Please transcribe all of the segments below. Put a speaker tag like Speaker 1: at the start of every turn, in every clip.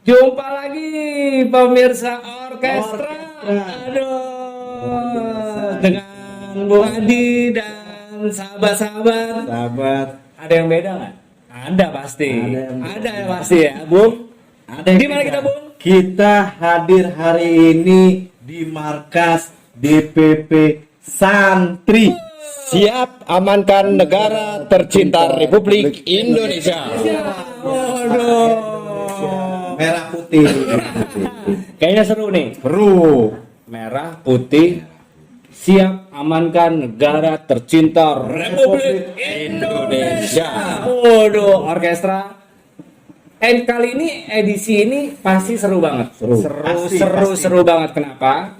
Speaker 1: Jumpa lagi pemirsa orkestra. Aduh, dengan Bu Adi dan sahabat-sahabat. Ada yang beda nggak? Ada pasti. Ada ya pasti ya, Bung. Di mana kita, Bung?
Speaker 2: Kita hadir hari ini di markas DPP Santri.
Speaker 3: Siap amankan negara tercinta Republik Indonesia.
Speaker 1: Waduh.
Speaker 2: Merah putih.
Speaker 1: Kayaknya seru nih.
Speaker 2: Seru.
Speaker 1: Merah putih siap amankan negara tercinta Republik Indonesia. Waduh, orkestra. Kali ini edisi ini pasti seru banget. Seru banget. Kenapa?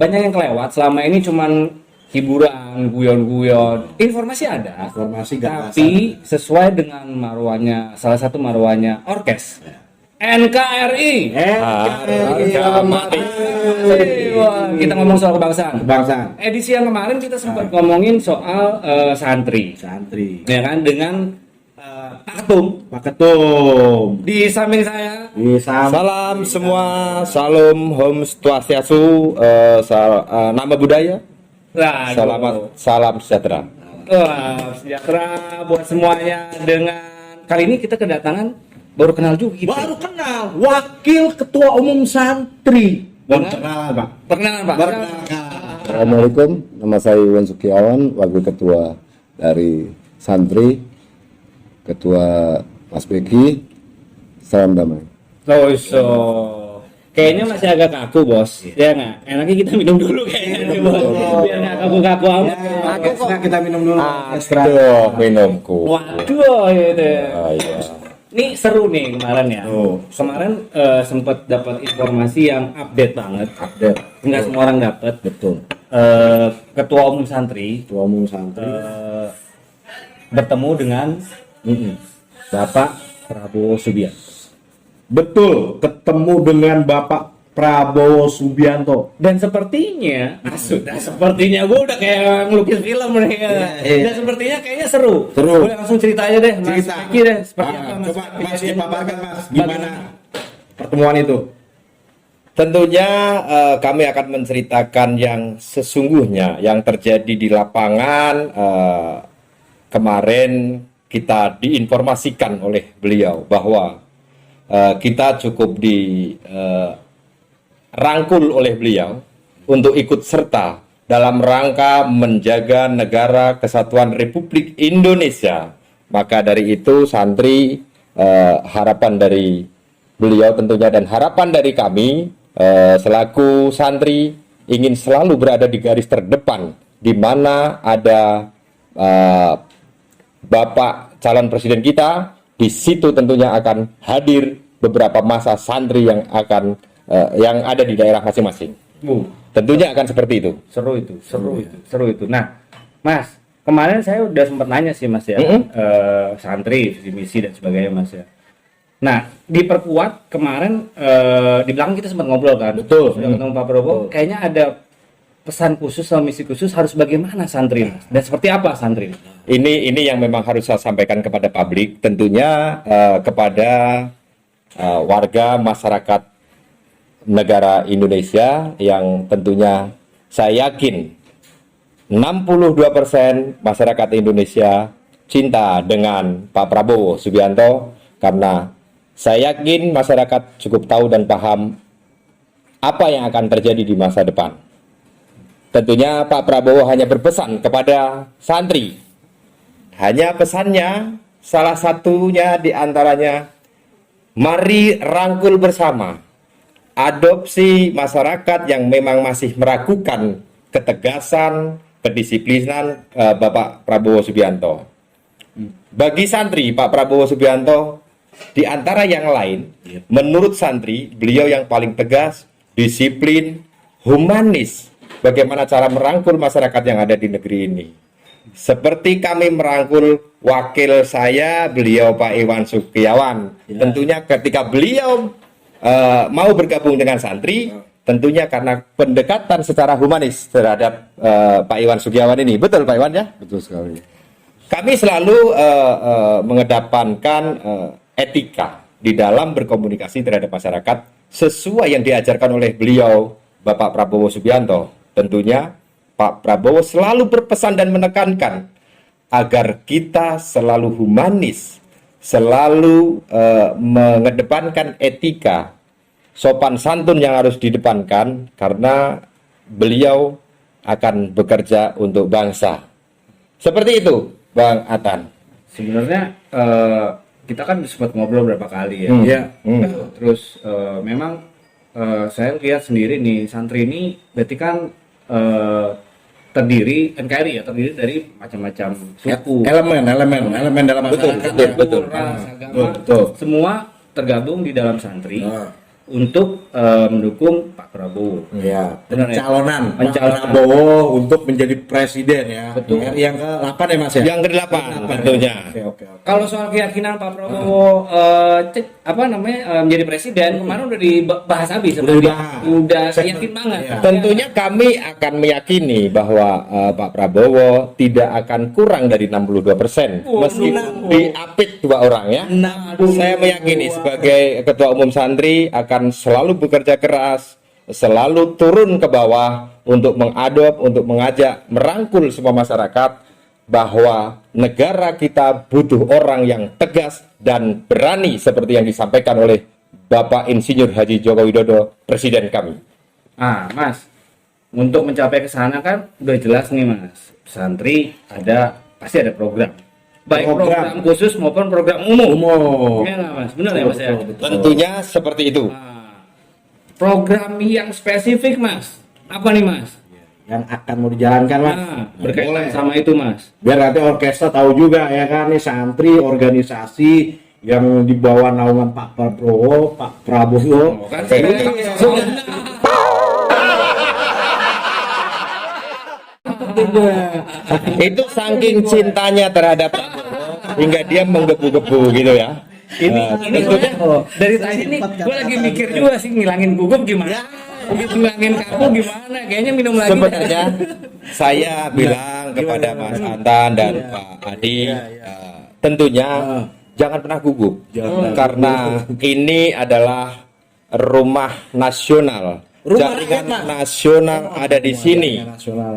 Speaker 1: Banyak yang kelewat. Selama ini cuman hiburan, guyon-guyon. Informasi ada. Tapi sesuai dengan marwahnya, salah satu marwahnya orkes. NKRI. Harga mati. Wah, kita ngomong soal kebangsaan. Edisi yang kemarin kita sempat ngomongin soal santri. Ya kan, dengan Pak Ketum. Di samping saya.
Speaker 3: Salam semua, salam Om Swastiastu, nama budaya. Salam sejahtera.
Speaker 1: Sejahtera buat semuanya. Dengan kali ini kita kedatangan baru kenal juga gitu.
Speaker 2: Baru kenal Wakil Ketua Umum Santri. Perkenalan, Pak.
Speaker 4: Assalamualaikum, nama saya Iwan Sukiawan, Wakil Ketua dari Santri, Ketua Mas Beki. Salam damai.
Speaker 1: Kayaknya masih agak kaku, Bos. Ya nggak? Enaknya kita minum dulu kayaknya, Bos. Biar nggak kaku-kaku amat.
Speaker 2: Kita minum dulu.
Speaker 3: Aduh, minumku.
Speaker 1: Waduh, gitu.
Speaker 3: Iya.
Speaker 1: Ini seru nih kemarin ya. Kemarin sempat dapat informasi yang update banget. Nggak semua orang dapat.
Speaker 2: Betul.
Speaker 1: Ketua Umum Santri bertemu dengan Bapak Prabowo Subianto.
Speaker 2: Betul, ketemu dengan Bapak Prabowo Subianto.
Speaker 1: Dan sepertinya, sepertinya gue udah kayak ngelukis film nih. Dan sepertinya kayaknya seru. Boleh langsung cerita aja deh, Mas Beki deh. Seperti apa, Mas?
Speaker 2: Coba Mas dipaparkan, Mas. Gimana pertemuan itu?
Speaker 3: Tentunya kami akan menceritakan yang sesungguhnya yang terjadi di lapangan. Kemarin kita diinformasikan oleh beliau bahwa kita cukup dirangkul oleh beliau untuk ikut serta dalam rangka menjaga negara kesatuan Republik Indonesia. Maka dari itu santri, harapan dari beliau tentunya dan harapan dari kami selaku santri ingin selalu berada di garis terdepan di mana ada Bapak calon presiden kita. Di situ tentunya akan hadir beberapa masa santri yang akan yang ada di daerah masing-masing. Tentunya akan seperti itu.
Speaker 1: Seru itu. Nah, Mas, kemarin saya udah sempat nanya sih, Mas ya, santri, visi misi dan sebagainya, Mas ya. Nah, diperkuat kemarin di belakang kita sempat ngobrol kan.
Speaker 2: Betul.
Speaker 1: Sudah ketemu Pak Prabowo. Kayaknya ada pesan khusus atau misi khusus harus bagaimana santri, Mas? Dan seperti apa santri?
Speaker 3: Ini yang memang harus saya sampaikan kepada publik, tentunya kepada warga masyarakat negara Indonesia yang tentunya saya yakin 62% masyarakat Indonesia cinta dengan Pak Prabowo Subianto, karena saya yakin masyarakat cukup tahu dan paham apa yang akan terjadi di masa depan. Tentunya Pak Prabowo hanya berpesan kepada santri. Hanya pesannya, salah satunya diantaranya, mari rangkul bersama. Adopsi masyarakat yang memang masih meragukan ketegasan, kedisiplinan Bapak Prabowo Subianto. Bagi santri, Pak Prabowo Subianto, di antara yang lain, menurut santri, beliau yang paling tegas, disiplin, humanis. Bagaimana cara merangkul masyarakat yang ada di negeri ini. Seperti kami merangkul wakil saya, beliau Pak Iwan Sukiawan. Tentunya ketika beliau mau bergabung dengan santri, tentunya karena pendekatan secara humanis terhadap Pak Iwan Sukiawan ini. Betul Pak Iwan ya?
Speaker 4: Betul sekali.
Speaker 3: Kami selalu mengedepankan etika. di dalam berkomunikasi terhadap masyarakat sesuai yang diajarkan oleh beliau Bapak Prabowo Subianto. Tentunya Pak Prabowo selalu berpesan dan menekankan agar kita selalu humanis, selalu mengedepankan etika, sopan santun yang harus didepankan karena beliau akan bekerja untuk bangsa. Seperti itu, Bang Atan.
Speaker 1: Sebenarnya kita kan sempat ngobrol berapa kali ya.
Speaker 2: Ya.
Speaker 1: Terus memang saya lihat sendiri nih santri ini berarti kan terdiri NKRI ya, terdiri dari macam-macam suku,
Speaker 2: Elemen dalam masyarakat.
Speaker 3: Betul.
Speaker 1: ras, agama,
Speaker 2: Betul.
Speaker 1: semua tergabung di dalam santri
Speaker 2: Nah.
Speaker 1: untuk mendukung Pak Prabowo.
Speaker 2: Ya,
Speaker 1: Benar ya?
Speaker 2: pencalonan Pak
Speaker 1: Pencalonan.
Speaker 2: Prabowo untuk menjadi presiden ya.
Speaker 1: Betul.
Speaker 2: RI yang ke-8 ya Mas ya?
Speaker 3: Yang ke-8 tentunya.
Speaker 2: Oke.
Speaker 1: Kalau soal keyakinan Pak Prabowo menjadi presiden kemarin udah dibahas habis
Speaker 2: Udah dibahas.
Speaker 1: udah
Speaker 2: Segmen.
Speaker 1: yakin banget.
Speaker 2: Iya.
Speaker 3: Tentunya kami akan meyakini bahwa Pak Prabowo tidak akan kurang dari 62%, meskipun diapit 2 orang ya. Saya meyakini sebagai Ketua Umum Santri akan selalu bekerja keras, selalu turun ke bawah untuk mengadop, untuk mengajak, merangkul semua masyarakat bahwa negara kita butuh orang yang tegas dan berani seperti yang disampaikan oleh Bapak Insinyur Haji Joko Widodo, Presiden kami.
Speaker 1: Mas, untuk mencapai ke sana kan udah jelas nih Mas. Santri pasti ada program. Baik program khusus maupun program umum. Iya nggak Mas? Benar ya Mas ya?
Speaker 3: Tentunya seperti itu.
Speaker 1: Program yang spesifik Mas. Apa nih Mas?
Speaker 2: Yang akan mau dijalankan Mas.
Speaker 1: Berkaitan sama itu Mas.
Speaker 2: Biar nanti orkestra tahu juga ya kan nih santri organisasi yang di bawah naungan Pak Prabowo.
Speaker 1: Kan
Speaker 3: Itu saking cintanya terhadap Prabowo hingga dia menggebu-gebu gitu ya.
Speaker 1: ini tentunya dari tadi nih gue lagi mikir juga sih ngilangin gugup gimana. Ngilangin kamu gimana? Kayaknya minum lagi.
Speaker 3: Sebenarnya saya bilang kepada Mas Antan dan Pak Adi, tentunya jangan pernah gugup karena ini adalah rumah nasional. Jaringan nasional ada di sini.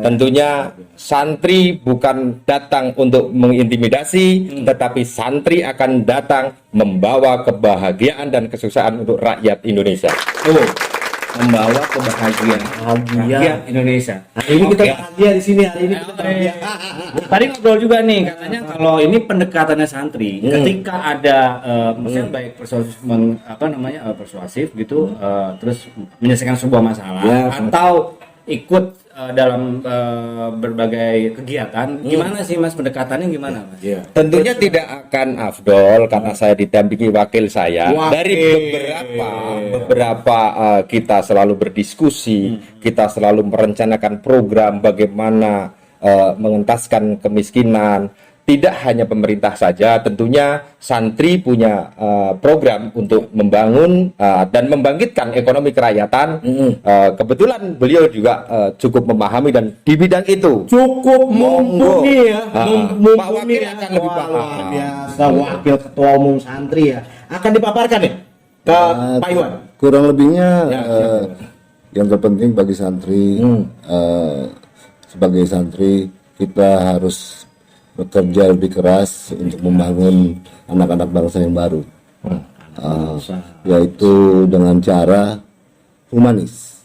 Speaker 3: Tentunya santri bukan datang untuk mengintimidasi, tetapi santri akan datang membawa kebahagiaan dan kesuksesan untuk rakyat Indonesia.
Speaker 1: Membawa kebahagiaan rakyat Indonesia.
Speaker 2: Hari ini kita bahagia di sini. Hari ini kita bahagia.
Speaker 1: Tadi ngobrol juga nih katanya kalau ini pendekatannya santri ketika ada maksudnya baik persuasif gitu terus menyelesaikan sebuah masalah atau ikut dalam berbagai kegiatan gimana sih Mas pendekatannya gimana Mas?
Speaker 3: Tentunya tidak akan afdol karena saya didampingi wakil saya. Dari beberapa kita selalu berdiskusi, kita selalu merencanakan program bagaimana mengentaskan kemiskinan. Tidak hanya pemerintah saja, tentunya santri punya program untuk membangun dan membangkitkan ekonomi kerakyatan. Kebetulan beliau juga cukup memahami dan di bidang itu
Speaker 2: Cukup mumpuni ya.
Speaker 3: Pak Wakil akan lebih paham.
Speaker 2: Biasa wakil ketua umum santri ya. Akan dipaparkan ya ke Pak Iwan.
Speaker 4: Kurang lebihnya yang terpenting bagi santri sebagai santri kita harus bekerja lebih keras untuk membangun anak-anak bangsa yang baru, yaitu dengan cara humanis,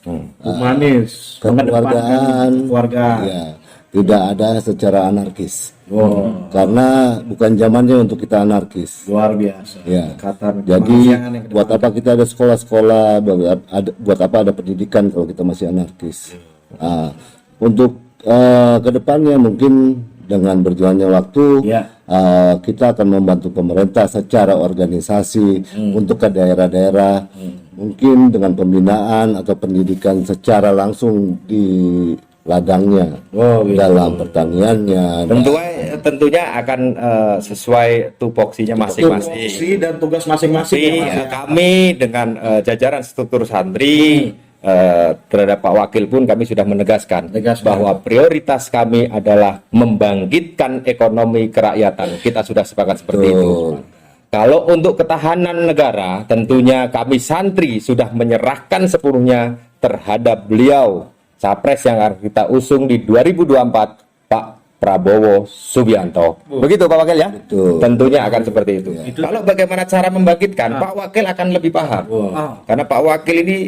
Speaker 4: kekeluargaan, ya, tidak ada secara anarkis. Karena bukan zamannya untuk kita anarkis.
Speaker 2: Luar biasa.
Speaker 4: Ya.
Speaker 2: Ikatan
Speaker 4: Jadi
Speaker 2: kemanusiaan yang
Speaker 4: buat apa kita ada sekolah-sekolah, buat apa ada pendidikan kalau kita masih anarkis? Untuk kedepannya mungkin dengan berjalannya waktu kita akan membantu pemerintah secara organisasi untuk ke daerah-daerah, mungkin dengan pembinaan atau pendidikan secara langsung di ladangnya, dalam pertaniannya.
Speaker 3: Tentunya akan sesuai tupoksinya masing-masing.
Speaker 2: tupoksi dan tugas masing-masing.
Speaker 3: Tapi kami dengan jajaran struktur santri terhadap Pak Wakil pun kami sudah menegaskan bahwa prioritas kami adalah membangkitkan ekonomi kerakyatan. Kita sudah sepakat seperti itu. Kalau untuk ketahanan negara, tentunya kami santri sudah menyerahkan sepenuhnya terhadap beliau, capres yang akan kita usung di 2024, Pak Prabowo Subianto. Begitu Pak Wakil ya?
Speaker 4: Betul.
Speaker 3: Tentunya akan seperti itu. Kalau bagaimana cara membangkitkan, Pak Wakil akan lebih paham. Karena Pak Wakil ini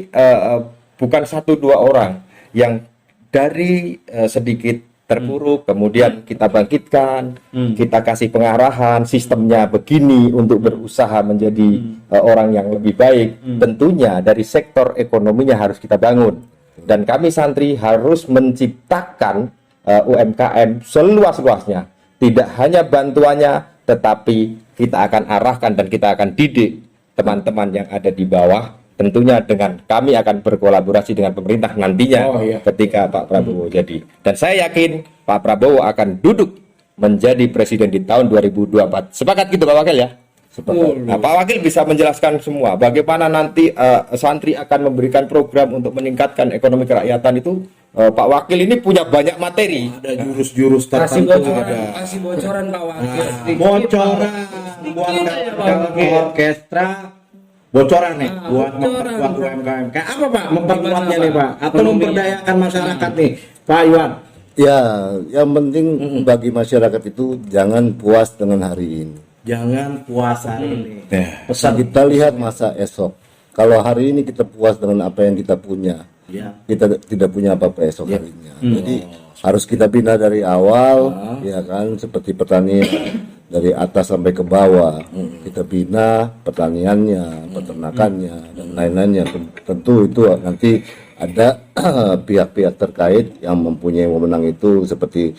Speaker 3: bukan 1-2 orang yang dari sedikit terpuruk, kemudian kita bangkitkan, kita kasih pengarahan, sistemnya begini untuk berusaha menjadi orang yang lebih baik. Tentunya dari sektor ekonominya harus kita bangun. Dan kami santri harus menciptakan UMKM seluas-luasnya. Tidak hanya bantuannya, tetapi kita akan arahkan dan kita akan didik teman-teman yang ada di bawah. Tentunya dengan kami akan berkolaborasi dengan pemerintah nantinya ketika Pak Prabowo jadi. Dan saya yakin Pak Prabowo akan duduk menjadi presiden di tahun 2024. Sepakat gitu Pak Wakil ya? Sepakat. Nah, Pak Wakil bisa menjelaskan semua bagaimana nanti santri akan memberikan program untuk meningkatkan ekonomi kerakyatan itu. Pak Wakil ini punya banyak materi.
Speaker 2: Ada jurus-jurus
Speaker 1: Kasih
Speaker 2: tertentu.
Speaker 1: bocoran Pak Wakil.
Speaker 2: Bocoran buat orkestra. Bocoran nih buat memperkuat UMKM. Kayak apa Pak memperkuatnya nih Pak? Atau memberdayakan masyarakat nih Pak Iwan?
Speaker 4: Ya, yang penting bagi masyarakat itu jangan puas dengan hari ini.
Speaker 2: Jangan puas hari ini.
Speaker 4: Pesan kita lihat masa esok. Kalau hari ini kita puas dengan apa yang kita punya, kita tidak punya apa-apa esok harinya. Jadi harus kita bina dari awal, ya kan, seperti pertanian dari atas sampai ke bawah. Kita bina pertaniannya, peternakannya, dan lain-lainnya. Tentu itu nanti ada pihak-pihak terkait yang mempunyai wewenang itu seperti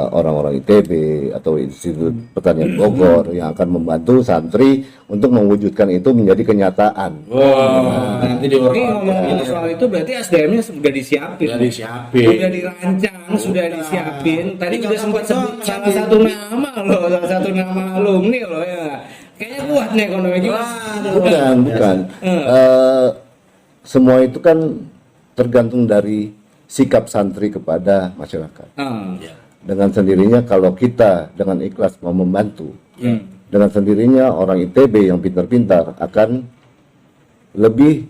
Speaker 4: orang-orang ITB atau Institut Pertanian Bogor yang akan membantu santri untuk mewujudkan itu menjadi kenyataan.
Speaker 1: Nanti ngomongin soal itu berarti SDM-nya sudah disiapin. Sudah dirancang, sudah disiapin. Tadi udah sempat sebut salah satu nama alumni loh ya. Kayaknya kuat nih ekonomi kita.
Speaker 4: Bukan. Semua itu kan tergantung dari sikap santri kepada masyarakat. Dengan sendirinya kalau kita dengan ikhlas mau membantu, dengan sendirinya orang ITB yang pintar-pintar akan lebih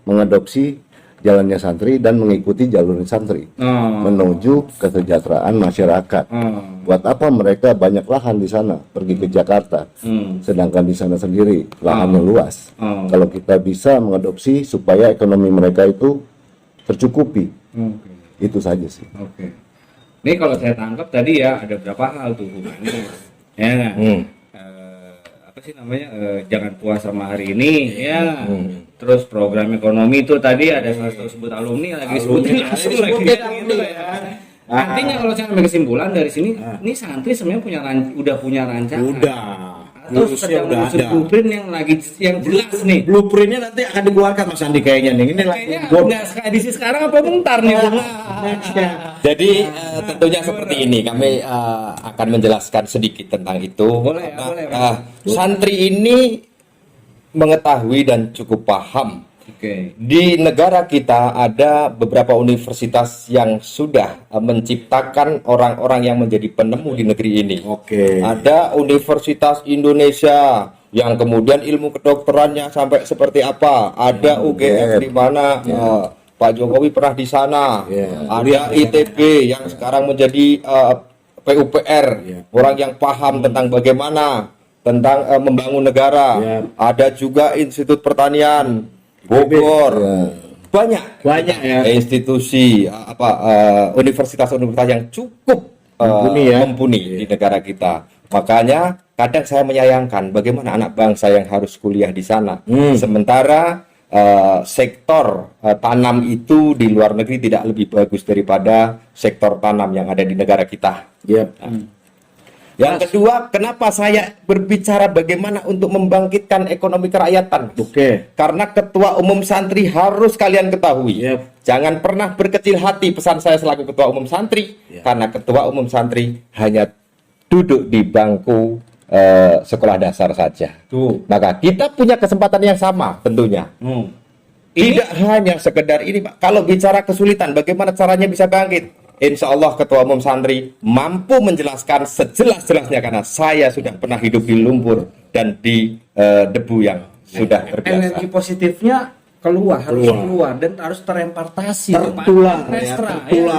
Speaker 4: mengadopsi jalannya santri dan mengikuti jalur santri menuju kesejahteraan masyarakat. Buat apa mereka banyak lahan di sana pergi ke Jakarta, sedangkan di sana sendiri lahannya luas. Kalau kita bisa mengadopsi supaya ekonomi mereka itu tercukupi. Itu saja sih.
Speaker 1: Oke. Ini kalau saya tangkap tadi ya ada berapa hal tuh hubungannya. Ya. Apa sih namanya? Jangan puas sama hari ini ya. Terus program ekonomi itu tadi ada salah satu sebut alumni lagi sebutin langsung lagi gitu ya. Artinya kalau saya ambil kesimpulan dari sini, ini santri sebenarnya udah punya rancangan.
Speaker 2: Udah.
Speaker 1: Atau sedang menyusun blueprint yang jelas nih.
Speaker 2: Blueprintnya nanti akan dikeluarkan Mas Andi kayaknya nih. Ini lagi
Speaker 1: Nggak edisi sekarang apa bentar nih?
Speaker 3: Jadi tentunya seperti ini, kami akan menjelaskan sedikit tentang itu.
Speaker 1: Boleh.
Speaker 3: Santri ini mengetahui dan cukup paham. Di negara kita ada beberapa universitas yang sudah menciptakan orang-orang yang menjadi penemu di negeri ini. Ada Universitas Indonesia yang kemudian ilmu kedokterannya sampai seperti apa. Ada UGM di mana Pak Jokowi pernah di sana. Ada ITB yang sekarang menjadi PUPR, orang yang paham tentang bagaimana tentang membangun negara. Ada juga Institut Pertanian Bogor, banyak ya institusi universitas-universitas yang cukup mumpuni di negara kita. Makanya kadang saya menyayangkan bagaimana anak bangsa yang harus kuliah di sana, sementara sektor tanam itu di luar negeri tidak lebih bagus daripada sektor tanam yang ada di negara kita. Yang kedua, kenapa saya berbicara bagaimana untuk membangkitkan ekonomi kerakyatan? Karena Ketua Umum Santri harus kalian ketahui. Jangan pernah berkecil hati, pesan saya selaku Ketua Umum Santri. Karena Ketua Umum Santri hanya duduk di bangku sekolah dasar saja. Maka kita punya kesempatan yang sama tentunya. Tidak hanya sekedar ini Pak. Kalau bicara kesulitan, bagaimana caranya bisa bangkit? insya Allah Ketua Umum Santri mampu menjelaskan sejelas-jelasnya karena saya sudah pernah hidup di lumpur dan di debu yang sudah terbiasa.
Speaker 1: Energi positifnya keluar, harus keluar dan harus terempartasi
Speaker 2: Tertular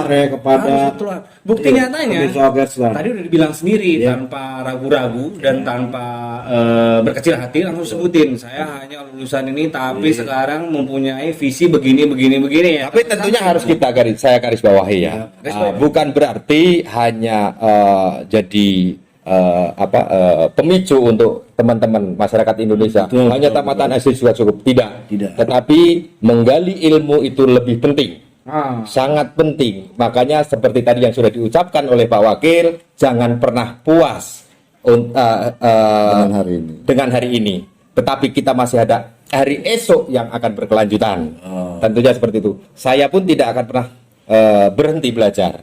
Speaker 2: ya kepada
Speaker 1: harus tertular. Bukti nyatanya tadi udah dibilang sendiri tanpa ragu-ragu dan tanpa berkecil hati langsung sebutin saya hanya lulusan ini tapi sekarang mempunyai visi begini ya.
Speaker 3: Tapi tentunya harus saya garis bawahi ya. Bukan berarti hanya jadi pemicu untuk teman-teman masyarakat Indonesia. Hanya tamatan SD juga cukup. Tidak. Tetapi menggali ilmu itu lebih penting. Sangat penting. Makanya seperti tadi yang sudah diucapkan oleh Pak Wakil, jangan pernah puas dengan hari ini. Tetapi kita masih ada hari esok yang akan berkelanjutan. Tentunya seperti itu. Saya pun tidak akan pernah berhenti belajar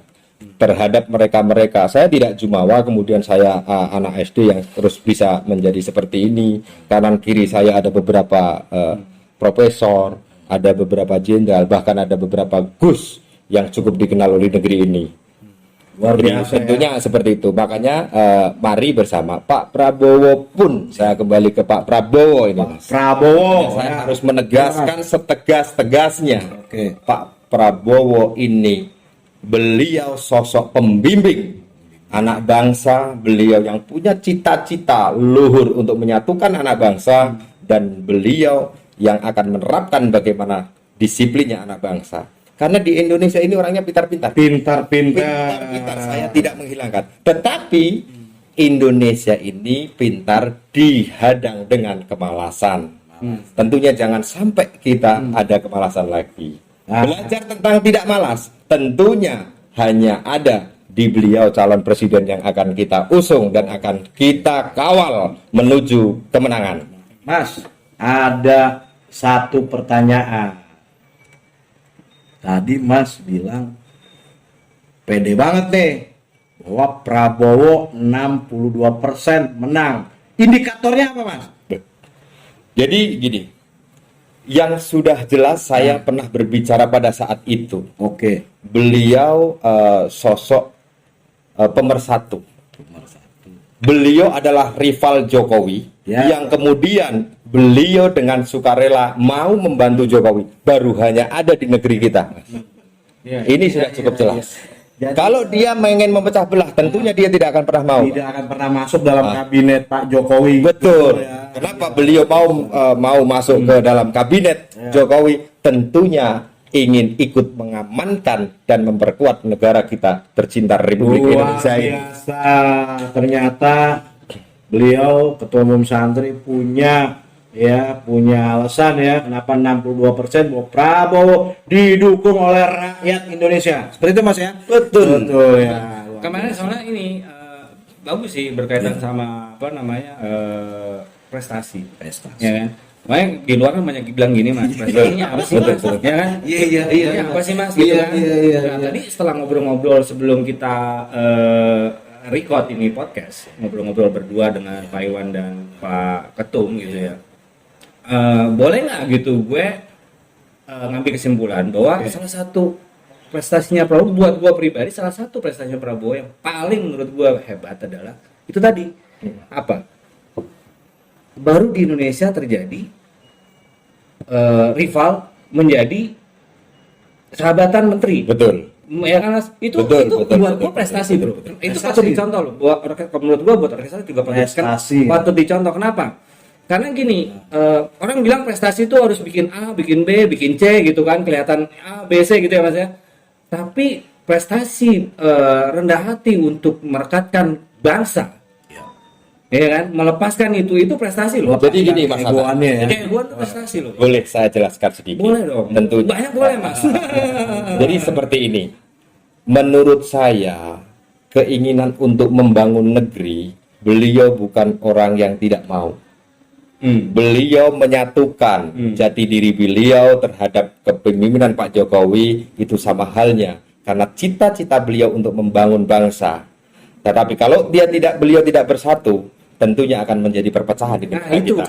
Speaker 3: terhadap mereka. Saya tidak jumawa, kemudian saya anak SD yang terus bisa menjadi seperti ini. Kanan kiri saya ada beberapa profesor, ada beberapa jenderal, bahkan ada beberapa Gus yang cukup dikenal oleh negeri ini. Luar biasa. Tentunya seperti itu. Makanya mari bersama Pak Prabowo pun, saya kembali ke Pak Prabowo ini. Saya harus menegaskan setegas-tegasnya. Pak Prabowo ini, beliau sosok pembimbing anak bangsa, beliau yang punya cita-cita luhur untuk menyatukan anak bangsa, dan beliau yang akan menerapkan bagaimana disiplinnya anak bangsa. Karena di Indonesia ini orangnya pintar-pintar. Saya tidak menghilangkan. Tetapi Indonesia ini pintar dihadang dengan kemalasan. Tentunya jangan sampai kita ada kemalasan lagi. Belajar tentang tidak malas tentunya hanya ada di beliau calon presiden yang akan kita usung dan akan kita kawal menuju kemenangan.
Speaker 2: Mas, ada satu pertanyaan. Tadi Mas bilang pede banget nih bahwa Prabowo 62% menang. Indikatornya apa, Mas?
Speaker 3: Jadi gini, yang sudah jelas saya pernah berbicara pada saat itu. Beliau sosok pemersatu. Beliau adalah rival Jokowi yang kemudian beliau dengan sukarela mau membantu Jokowi. Baru hanya ada di negeri kita. Ini sudah cukup jelas.
Speaker 2: Jadi,
Speaker 3: kalau dia ingin memecah belah, tentunya dia tidak akan pernah mau.
Speaker 2: Tidak akan pernah masuk dalam kabinet Pak Jokowi.
Speaker 3: Betul. Kenapa beliau mau masuk ke dalam kabinet Jokowi? Tentunya ingin ikut mengamankan dan memperkuat negara kita tercinta Republik Indonesia ini.
Speaker 2: Biasa. Ternyata beliau Ketua Umum Santri punya alasan ya kenapa 62% bahwa Prabowo didukung oleh rakyat Indonesia. Seperti itu Mas ya? Betul ya.
Speaker 1: Kemarin soalnya ini bagus sih berkaitan sama prestasi. Ya kan? Makanya di luar kan banyak bilang gini Mas, prestasinya apa sih Mas? Ya kan? Iya. Apa sih Mas? Gitu kan? Nah, tadi setelah ngobrol-ngobrol sebelum kita record ini podcast, ngobrol-ngobrol berdua dengan Pak Iwan dan Pak Ketum gitu ya. Boleh nggak gitu gue ngambil kesimpulan bahwa salah satu prestasinya Prabowo buat gue pribadi, salah satu prestasinya Prabowo yang paling menurut gue hebat adalah itu tadi apa? Baru di Indonesia terjadi rival menjadi sahabatan menteri.
Speaker 3: Betul.
Speaker 1: Ya kan Mas? Itu buat gue prestasi bro. Itu patut dicontoh loh. Menurut gue buat organisasi juga prestasi. Patut dicontoh. Kenapa? Karena gini, orang bilang prestasi itu harus bikin A, bikin B, bikin C gitu kan, kelihatan A, B, C gitu ya Mas ya. Tapi prestasi rendah hati untuk merekatkan bangsa, ya kan, melepaskan itu prestasi loh.
Speaker 3: Jadi gini Mas,
Speaker 1: egoannya itu prestasi loh.
Speaker 3: Boleh saya jelaskan sedikit?
Speaker 1: Boleh dong.
Speaker 3: Tentu.
Speaker 1: Banyak boleh Mas.
Speaker 3: Jadi seperti ini, menurut saya keinginan untuk membangun negeri, beliau bukan orang yang tidak mau. Beliau menyatukan jati diri beliau terhadap kepemimpinan Pak Jokowi itu sama halnya karena cita-cita beliau untuk membangun bangsa. Tetapi kalau beliau tidak bersatu, tentunya akan menjadi perpecahan di negara kita.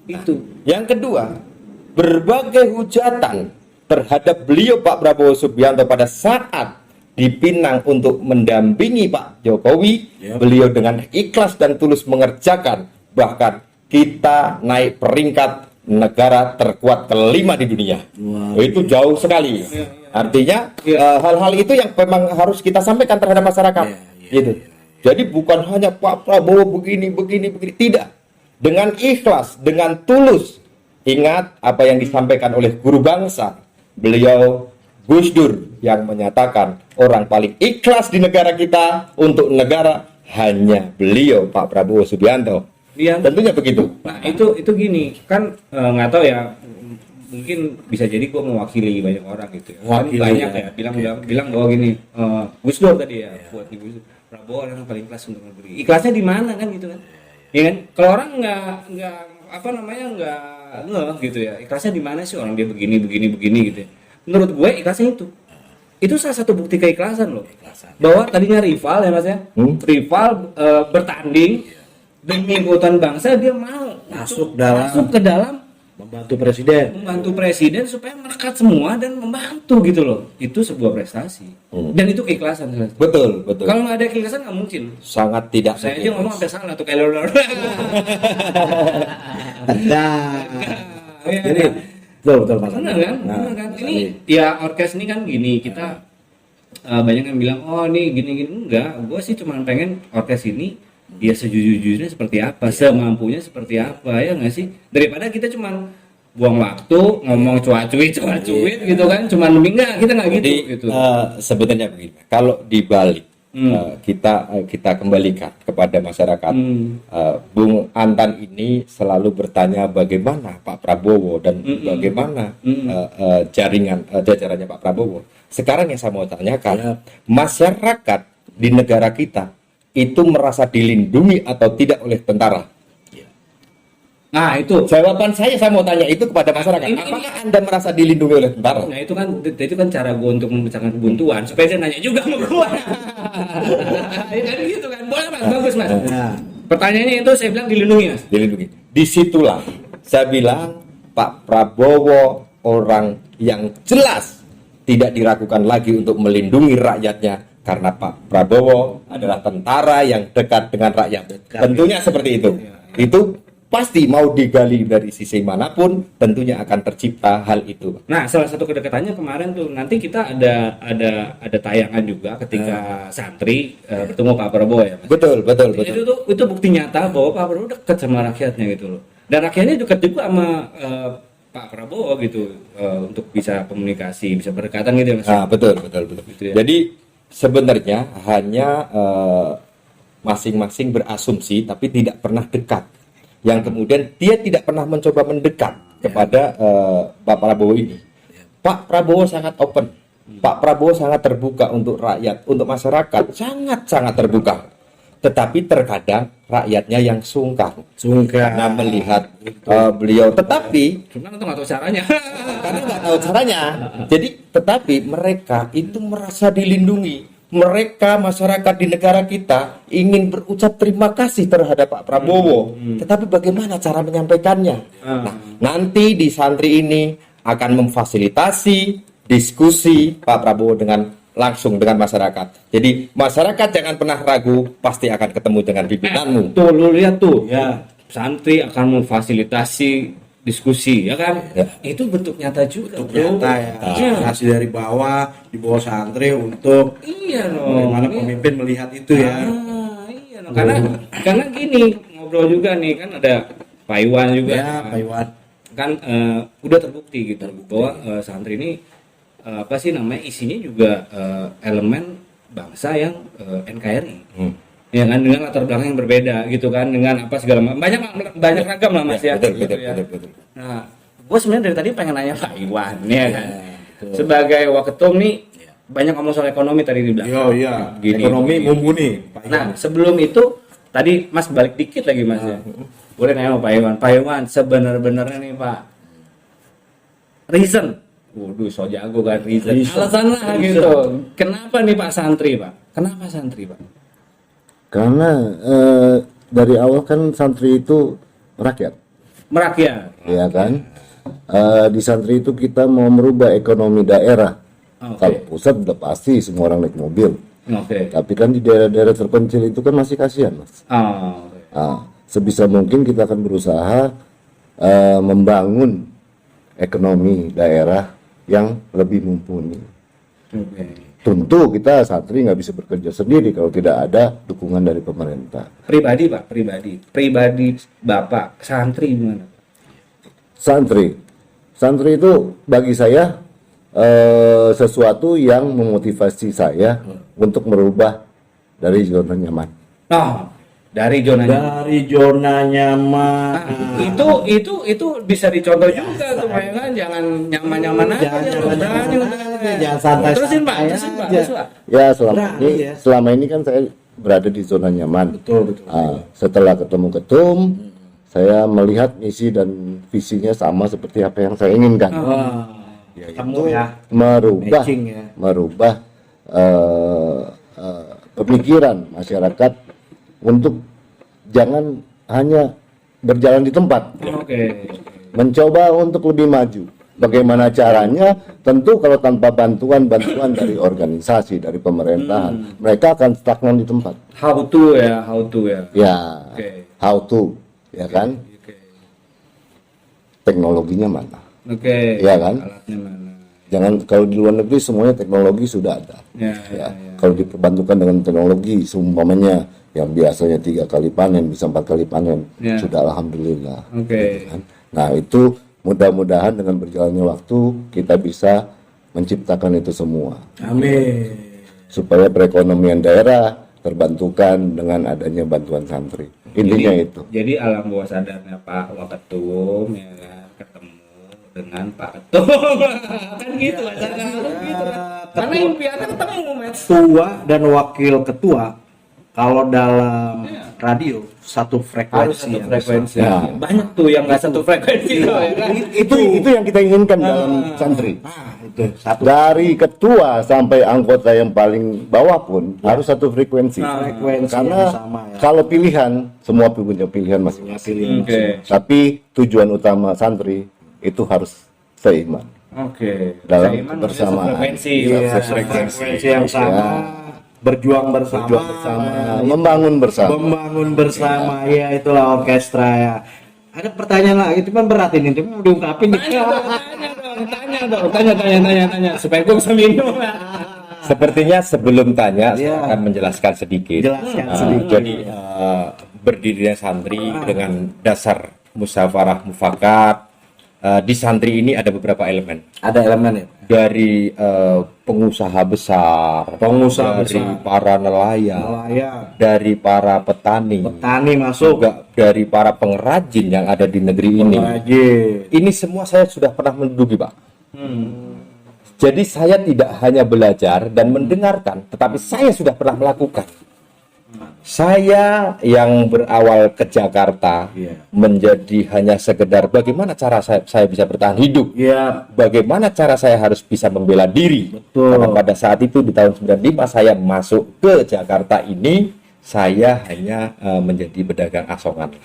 Speaker 1: Itu.
Speaker 3: Yang kedua, berbagai hujatan terhadap beliau Pak Prabowo Subianto pada saat di Pinang untuk mendampingi Pak Jokowi, beliau dengan ikhlas dan tulus mengerjakan, bahkan kita naik peringkat negara terkuat kelima di dunia. Itu jauh sekali. Artinya hal-hal itu yang memang harus kita sampaikan terhadap masyarakat. Gitu. Jadi bukan hanya Pak Prabowo begini, tidak. Dengan ikhlas, dengan tulus. Ingat apa yang disampaikan oleh guru bangsa, beliau Gus Dur, yang menyatakan orang paling ikhlas di negara kita untuk negara hanya beliau, Pak Prabowo Subianto.
Speaker 1: Iya.
Speaker 3: Tentunya begitu.
Speaker 1: Nah itu gini kan, nggak tahu ya, mungkin bisa jadi gue mewakili banyak orang gitu ya. Kan banyak ya bilang bahwa gini, Gus Dur tadi ya, buat Gus Dur, Prabowo orang yang paling ikhlas untuk negeri. Ikhlasnya di mana kan gitu kan? Ya kan? Kalau orang nggak gitu ya, ikhlasnya di mana sih orang dia begini gitu ya. Menurut gue ikhlasnya itu salah satu bukti keikhlasan loh. Bahwa tadinya rival ya mas ya, rival bertanding demi keutuhan bangsa, dia mau masuk ke dalam membantu presiden supaya merekat semua dan membantu gitu loh. Itu sebuah prestasi dan itu keikhlasan.
Speaker 3: Betul.
Speaker 1: Kalau nggak ada keikhlasan nggak mungkin.
Speaker 3: Sangat tidak.
Speaker 1: Saya aja ngomong sampai salah tuh kayak
Speaker 2: Jadi betul Mas.
Speaker 1: Benar kan? Ini ya orkes ini kan gini, kita banyak yang bilang oh ini gini enggak. Gue sih cuma pengen orkes ini ya sejujurnya seperti apa, semampunya seperti apa, ya nggak sih? Daripada kita cuma buang waktu ngomong cuat-cuit gitu kan, cuma enggak, kita nggak gitu.
Speaker 3: Jadi,
Speaker 1: gitu.
Speaker 3: Sebenarnya begini, kalau dibalik kita kembalikan kepada masyarakat, Bung Antan ini selalu bertanya bagaimana Pak Prabowo dan bagaimana jajarannya Pak Prabowo. Sekarang yang saya mau tanyakan, masyarakat di negara kita itu merasa dilindungi atau tidak oleh tentara?
Speaker 1: Nah itu
Speaker 3: jawaban saya mau tanya itu kepada masyarakat. Apakah Anda merasa dilindungi oleh tentara?
Speaker 1: Nah itu kan cara gue untuk memecahkan kebuntuan supaya dia nanya juga sama gue. Ya kan gitu kan, boleh mas, bagus mas. Pertanyaannya itu saya bilang dilindungi mas.
Speaker 3: Dilindungi. Disitulah saya bilang Pak Prabowo orang yang jelas tidak diragukan lagi untuk melindungi rakyatnya, karena Pak Prabowo adalah tentara yang dekat dengan rakyat. Tentunya seperti itu. Itu pasti mau digali dari sisi manapun, tentunya akan tercipta hal itu.
Speaker 1: Nah, salah satu kedekatannya kemarin tuh, nanti kita ada tayangan juga ketika santri bertemu Pak Prabowo ya, Mas.
Speaker 3: Betul.
Speaker 1: Itu bukti nyata bahwa Pak Prabowo dekat sama rakyatnya gitu loh. Dan rakyatnya dekat juga sama Pak Prabowo gitu, untuk bisa komunikasi, bisa berdekatan gitu ya, Mas.
Speaker 3: Nah, betul.
Speaker 1: Gitu ya.
Speaker 3: Jadi sebenarnya hanya masing-masing berasumsi tapi tidak pernah dekat. Yang kemudian dia tidak pernah mencoba mendekat kepada Pak Prabowo ini. Pak Prabowo sangat open, Pak Prabowo sangat terbuka untuk rakyat, untuk masyarakat, sangat terbuka. Tetapi terkadang rakyatnya yang sungkan karena melihat beliau. Tetapi
Speaker 1: karena nggak tahu caranya.
Speaker 3: Karena nggak tahu caranya. Jadi tetapi mereka itu merasa dilindungi. Mereka masyarakat di negara kita ingin berucap terima kasih terhadap Pak Prabowo. Tetapi bagaimana cara menyampaikannya? Nah, nanti di santri ini akan memfasilitasi diskusi Pak Prabowo langsung dengan masyarakat. Jadi masyarakat jangan pernah ragu, pasti akan ketemu dengan pimpinanmu.
Speaker 1: Tuh, lu lihat tuh, ya santri akan memfasilitasi diskusi, ya kan? Ya. Itu bentuk nyata juga.
Speaker 2: Nyata ya. Hasil dari bawah, di bawah santri untuk bagaimana pemimpin melihat itu ya.
Speaker 1: Iya, karena gini, ngobrol juga nih kan ada Pak Iwan juga.
Speaker 2: Ya, Pak Iwan.
Speaker 1: Kan udah terbukti gitu bahwa santri ini apa sih namanya, isinya juga elemen bangsa yang NKRI. Ya kan, dengan latar belakang yang berbeda gitu kan, dengan apa segala macam, banyak ragam lah mas ya. Betul. Nah, gue sebenarnya dari tadi pengen nanya Pak Iwan ya kan, sebagai waketum nih banyak ngomong soal ekonomi tadi dibilang.
Speaker 2: Iya. Ekonomi mumpuni.
Speaker 1: Nah, sebelum itu tadi mas balik dikit lagi mas ya. Boleh nanya sama Pak Iwan. Pak Iwan, sebenarnya nih Pak, reason. Waduh, so jago kan reason. Alasan lah gitu. Kenapa nih Pak santri Pak? Kenapa santri Pak?
Speaker 4: Karena dari awal kan santri itu merakyat,
Speaker 1: ya
Speaker 4: kan? Di santri itu kita mau merubah ekonomi daerah,
Speaker 1: Oke.
Speaker 4: Kalau pusat udah pasti semua orang naik mobil.
Speaker 1: Oke.
Speaker 4: Tapi kan di daerah-daerah terpencil itu kan masih kasihan, Mas.
Speaker 1: Oh, oke.
Speaker 4: Sebisa mungkin kita akan berusaha membangun ekonomi daerah yang lebih mumpuni.
Speaker 1: Oke.
Speaker 4: Tentu kita santri nggak bisa bekerja sendiri kalau tidak ada dukungan dari pemerintah.
Speaker 1: Pribadi Pak, pribadi Bapak santri gimana?
Speaker 4: Santri itu bagi saya sesuatu yang memotivasi saya untuk merubah dari zona nyaman.
Speaker 1: Oh, dari zona nyaman.
Speaker 2: Dari zona nyaman.
Speaker 1: Nah, itu bisa dicontoh juga supaya kan jangan nyaman-nyaman aja.
Speaker 2: Jangan
Speaker 1: berani,
Speaker 2: nyaman-nyaman
Speaker 1: berani.
Speaker 2: aja, jangan santai-santai
Speaker 1: Terusin Pak,
Speaker 2: aja.
Speaker 1: terusin Pak, terus, Pak.
Speaker 4: Ya
Speaker 2: Iya.
Speaker 4: selama ini kan saya berada di zona nyaman.
Speaker 2: Betul.
Speaker 4: Setelah ketemu ketum, saya melihat misi dan visinya sama seperti apa yang saya inginkan.
Speaker 2: Wah, ketemu ya.
Speaker 4: Merubah
Speaker 2: Matching ya.
Speaker 4: merubah pemikiran masyarakat untuk jangan hanya berjalan di tempat,
Speaker 1: Oke.
Speaker 4: mencoba untuk lebih maju. Bagaimana caranya? Tentu kalau tanpa bantuan dari organisasi, dari pemerintahan, mereka akan stagnan di tempat.
Speaker 1: How to ya.
Speaker 4: Ya,
Speaker 1: Oke.
Speaker 4: how to, ya kan?
Speaker 1: Oke.
Speaker 4: Teknologinya mana?
Speaker 1: Oke.
Speaker 4: Iya kan?
Speaker 1: Alatnya mana?
Speaker 4: Jangan kalau di luar negeri semuanya teknologi sudah ada.
Speaker 1: Ya.
Speaker 4: Kalau diperbantukan dengan teknologi, seumpamanya yang biasanya 3 kali panen bisa 4 kali panen,
Speaker 1: Ya.
Speaker 4: sudah alhamdulillah.
Speaker 1: Oke.
Speaker 4: Kan? Nah itu mudah-mudahan dengan berjalannya waktu kita bisa menciptakan itu semua
Speaker 2: Amin.
Speaker 4: supaya perekonomian daerah terbantukan dengan adanya bantuan santri. Intinya itu.
Speaker 1: Jadi alam bawah sadarnya Pak Waketum ya kan ketemu dengan Pak Ketum kan gitu acaranya gitu kan. Karena impiannya ketemu Mas.
Speaker 2: Ketua dan wakil ketua kalau dalam radio satu
Speaker 1: Harus
Speaker 2: frekuensi.
Speaker 1: satu
Speaker 2: ya.
Speaker 1: frekuensi.
Speaker 4: Ya.
Speaker 1: Banyak tuh yang nggak satu frekuensi tuh ya kan.
Speaker 4: Itu yang kita inginkan dalam santri.
Speaker 2: Itu satu
Speaker 4: Dari ketua sampai anggota yang paling bawah pun harus satu frekuensi.
Speaker 2: frekuensi
Speaker 4: Karena
Speaker 2: yang sama ya.
Speaker 4: kalau pilihan, semua punya pilihan masing-masing.
Speaker 1: Oke.
Speaker 4: Tapi tujuan utama santri itu harus seiman.
Speaker 1: Oke.
Speaker 4: Dalam
Speaker 1: Seiman
Speaker 4: kebersamaan.
Speaker 1: frekuensi.
Speaker 2: Iya, frekuensi yang sama, berjuang bersama,
Speaker 4: Berjuang bersama, membangun bersama.
Speaker 2: membangun bersama. Ya itulah orkestra ya. Ada pertanyaan lagi, cuman berat ini, cuma mau diungkapin nih.
Speaker 1: Tanya supaya gue bisa minum.
Speaker 3: Sepertinya sebelum tanya,
Speaker 2: Iya.
Speaker 3: saya akan menjelaskan sedikit.
Speaker 2: Jelaskan
Speaker 3: Ah,
Speaker 2: sedikit.
Speaker 3: Jadi berdirinya santri dengan dasar musyawarah mufakat. Di santri ini ada beberapa elemen.
Speaker 2: Ada elemen ya.
Speaker 3: Dari pengusaha besar,
Speaker 2: Pengusaha
Speaker 3: dari
Speaker 2: besar.
Speaker 3: para nelayan,
Speaker 2: Nelayan,
Speaker 3: dari para petani,
Speaker 2: petani masuk,
Speaker 3: juga dari para pengrajin yang ada di negeri ini.
Speaker 2: pengrajin.
Speaker 3: Ini semua saya sudah pernah menduduki, Pak. Jadi saya tidak hanya belajar dan mendengarkan, tetapi saya sudah pernah melakukan. Saya yang berawal ke Jakarta
Speaker 2: Iya.
Speaker 3: menjadi hanya sekedar bagaimana cara saya bisa bertahan hidup.
Speaker 2: Ya,
Speaker 3: Bagaimana cara saya harus bisa membela diri.
Speaker 2: Betul.
Speaker 3: Karena pada saat itu di tahun 95 saya masuk ke Jakarta ini, saya hanya menjadi pedagang asongan.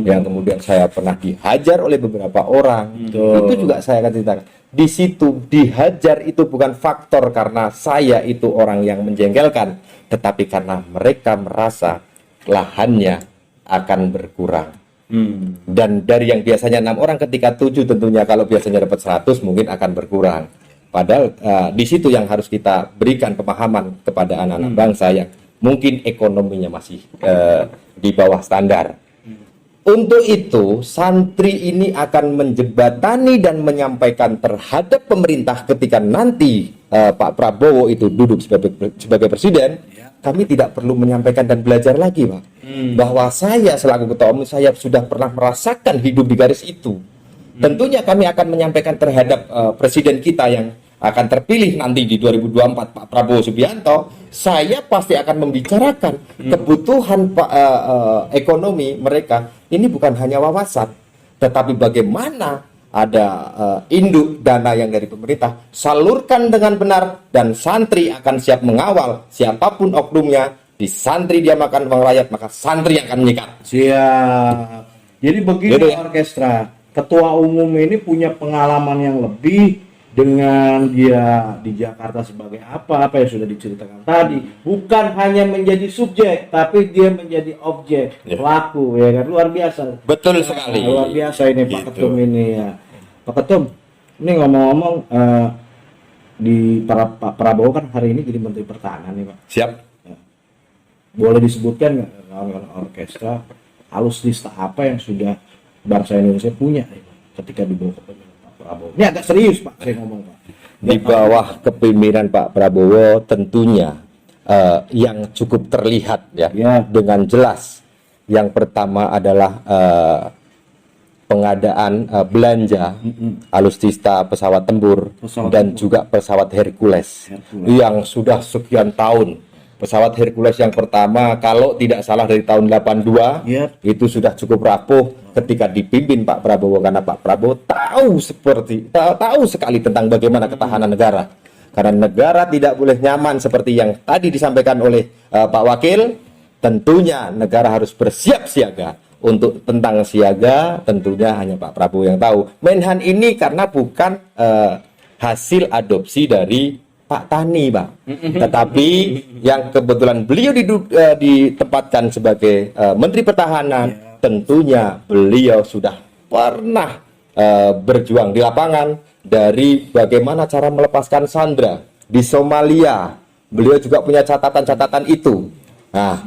Speaker 3: Yang kemudian saya pernah dihajar oleh beberapa orang. Itu juga saya akan ceritakan. Di situ dihajar itu bukan faktor karena saya itu orang yang menjengkelkan, tetapi karena mereka merasa lahannya akan berkurang. Dan dari yang biasanya 6 orang ketika 7 tentunya kalau biasanya dapat 100 mungkin akan berkurang. Padahal di situ yang harus kita berikan pemahaman kepada anak-anak bangsa yang mungkin ekonominya masih di bawah standar. Untuk itu, santri ini akan menjembatani dan menyampaikan terhadap pemerintah ketika nanti Pak Prabowo itu duduk sebagai presiden. Kami tidak perlu menyampaikan dan belajar lagi, Pak. Bahwa saya selaku ketua umum, saya sudah pernah merasakan hidup di garis itu. Tentunya kami akan menyampaikan terhadap presiden kita yang akan terpilih nanti di 2024, Pak Prabowo Subianto. Saya pasti akan membicarakan kebutuhan ekonomi mereka. Ini bukan hanya wawasan, tetapi bagaimana ada induk dana yang dari pemerintah, salurkan dengan benar, dan santri akan siap mengawal siapapun oknumnya. Di santri dia makan uang rakyat, maka santri akan menyikat.
Speaker 2: siap. Jadi begini
Speaker 3: Gitu ya.
Speaker 2: orkestra, ketua umum ini punya pengalaman yang lebih dengan dia di Jakarta sebagai apa yang sudah diceritakan tadi, bukan hanya menjadi subjek tapi dia menjadi objek, pelaku, ya kan, luar biasa.
Speaker 3: Betul sekali.
Speaker 2: Luar biasa ini Pak Ketum ini ya. Pak Ketum, ini ngomong-ngomong di Pak Prabowo kan hari ini jadi Menteri Pertahanan nih Pak.
Speaker 3: Siap.
Speaker 2: Boleh disebutkan nggak kawan-kawan orkestra alutsista apa yang sudah bangsa Indonesia punya ketika dibawa kepemimpinan Pak Prabowo? Ini agak serius Pak, saya ngomong Pak.
Speaker 3: Di bawah kepemimpinan Pak Prabowo tentunya yang cukup terlihat ya, dengan jelas. Yang pertama adalah pengadaan belanja alutsista pesawat tempur dan juga pesawat Hercules yang sudah sekian tahun. Pesawat Hercules yang pertama kalau tidak salah dari tahun 82 itu sudah cukup rapuh ketika dipimpin Pak Prabowo, karena Pak Prabowo tahu sekali tentang bagaimana ketahanan negara. Karena negara tidak boleh nyaman seperti yang tadi disampaikan oleh Pak Wakil, tentunya negara harus bersiap siaga. Untuk tentang siaga tentunya hanya Pak Prabowo yang tahu. Menhan ini karena bukan hasil adopsi dari Pak Tani, Pak. Tetapi yang kebetulan beliau ditempatkan sebagai Menteri Pertahanan, tentunya beliau sudah pernah berjuang di lapangan dari bagaimana cara melepaskan sandera di Somalia. Beliau juga punya catatan-catatan itu. Nah,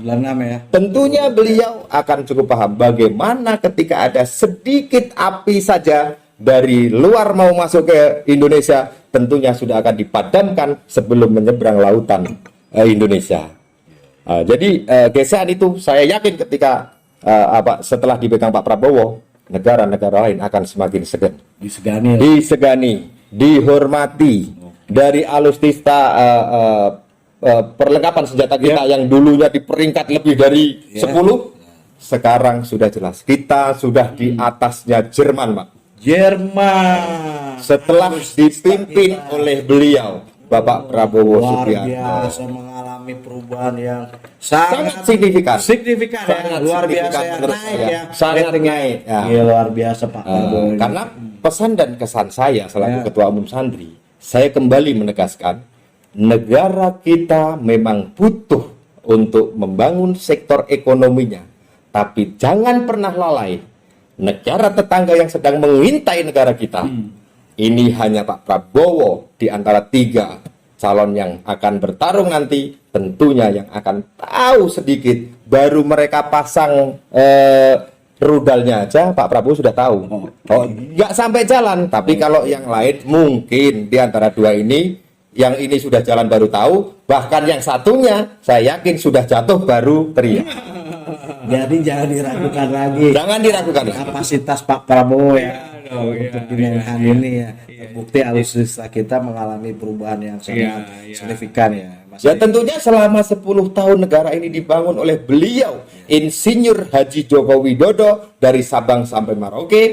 Speaker 3: tentunya beliau akan cukup paham bagaimana ketika ada sedikit api saja dari luar mau masuk ke Indonesia, tentunya sudah akan dipadamkan sebelum menyeberang lautan Indonesia. Jadi gesekan itu saya yakin ketika setelah dipegang Pak Prabowo, negara-negara lain akan semakin segan, disegani, dihormati. Dari alutsista perlengkapan senjata kita yang dulunya di peringkat lebih dari 10, sekarang sudah jelas kita sudah di atasnya Jerman, Pak.
Speaker 2: Jerman
Speaker 3: setelah dipimpin oleh beliau Bapak Prabowo Subianto,
Speaker 2: biasa mengalami perubahan yang sangat
Speaker 3: signifikan
Speaker 2: ya. Luar biasa ya, naik ya,
Speaker 3: sangat naik ya.
Speaker 2: Iya, luar biasa Pak Prabowo.
Speaker 3: Karena pesan dan kesan saya selaku Ketua Umum Santri, saya kembali menegaskan negara kita memang butuh untuk membangun sektor ekonominya, tapi jangan pernah lalai negara tetangga yang sedang mengintai negara kita. Ini hanya Pak Prabowo di antara 3 calon yang akan bertarung nanti, tentunya yang akan tahu sedikit, baru mereka pasang rudalnya aja Pak Prabowo sudah tahu. Nggak sampai jalan, tapi kalau yang lain mungkin di antara 2 ini, yang ini sudah jalan baru tahu, bahkan yang satunya saya yakin sudah jatuh baru teriak.
Speaker 2: Jadi jangan diragukan lagi.
Speaker 3: Jangan diragukan
Speaker 2: kapasitas Pak Prabowo ya untuk di Menhan ini ya. Bukti alutsista kita mengalami perubahan yang sangat signifikan ya.
Speaker 3: Ya tentunya selama 10 tahun negara ini dibangun oleh beliau, Insinyur Haji Joko Widodo, dari Sabang sampai Merauke.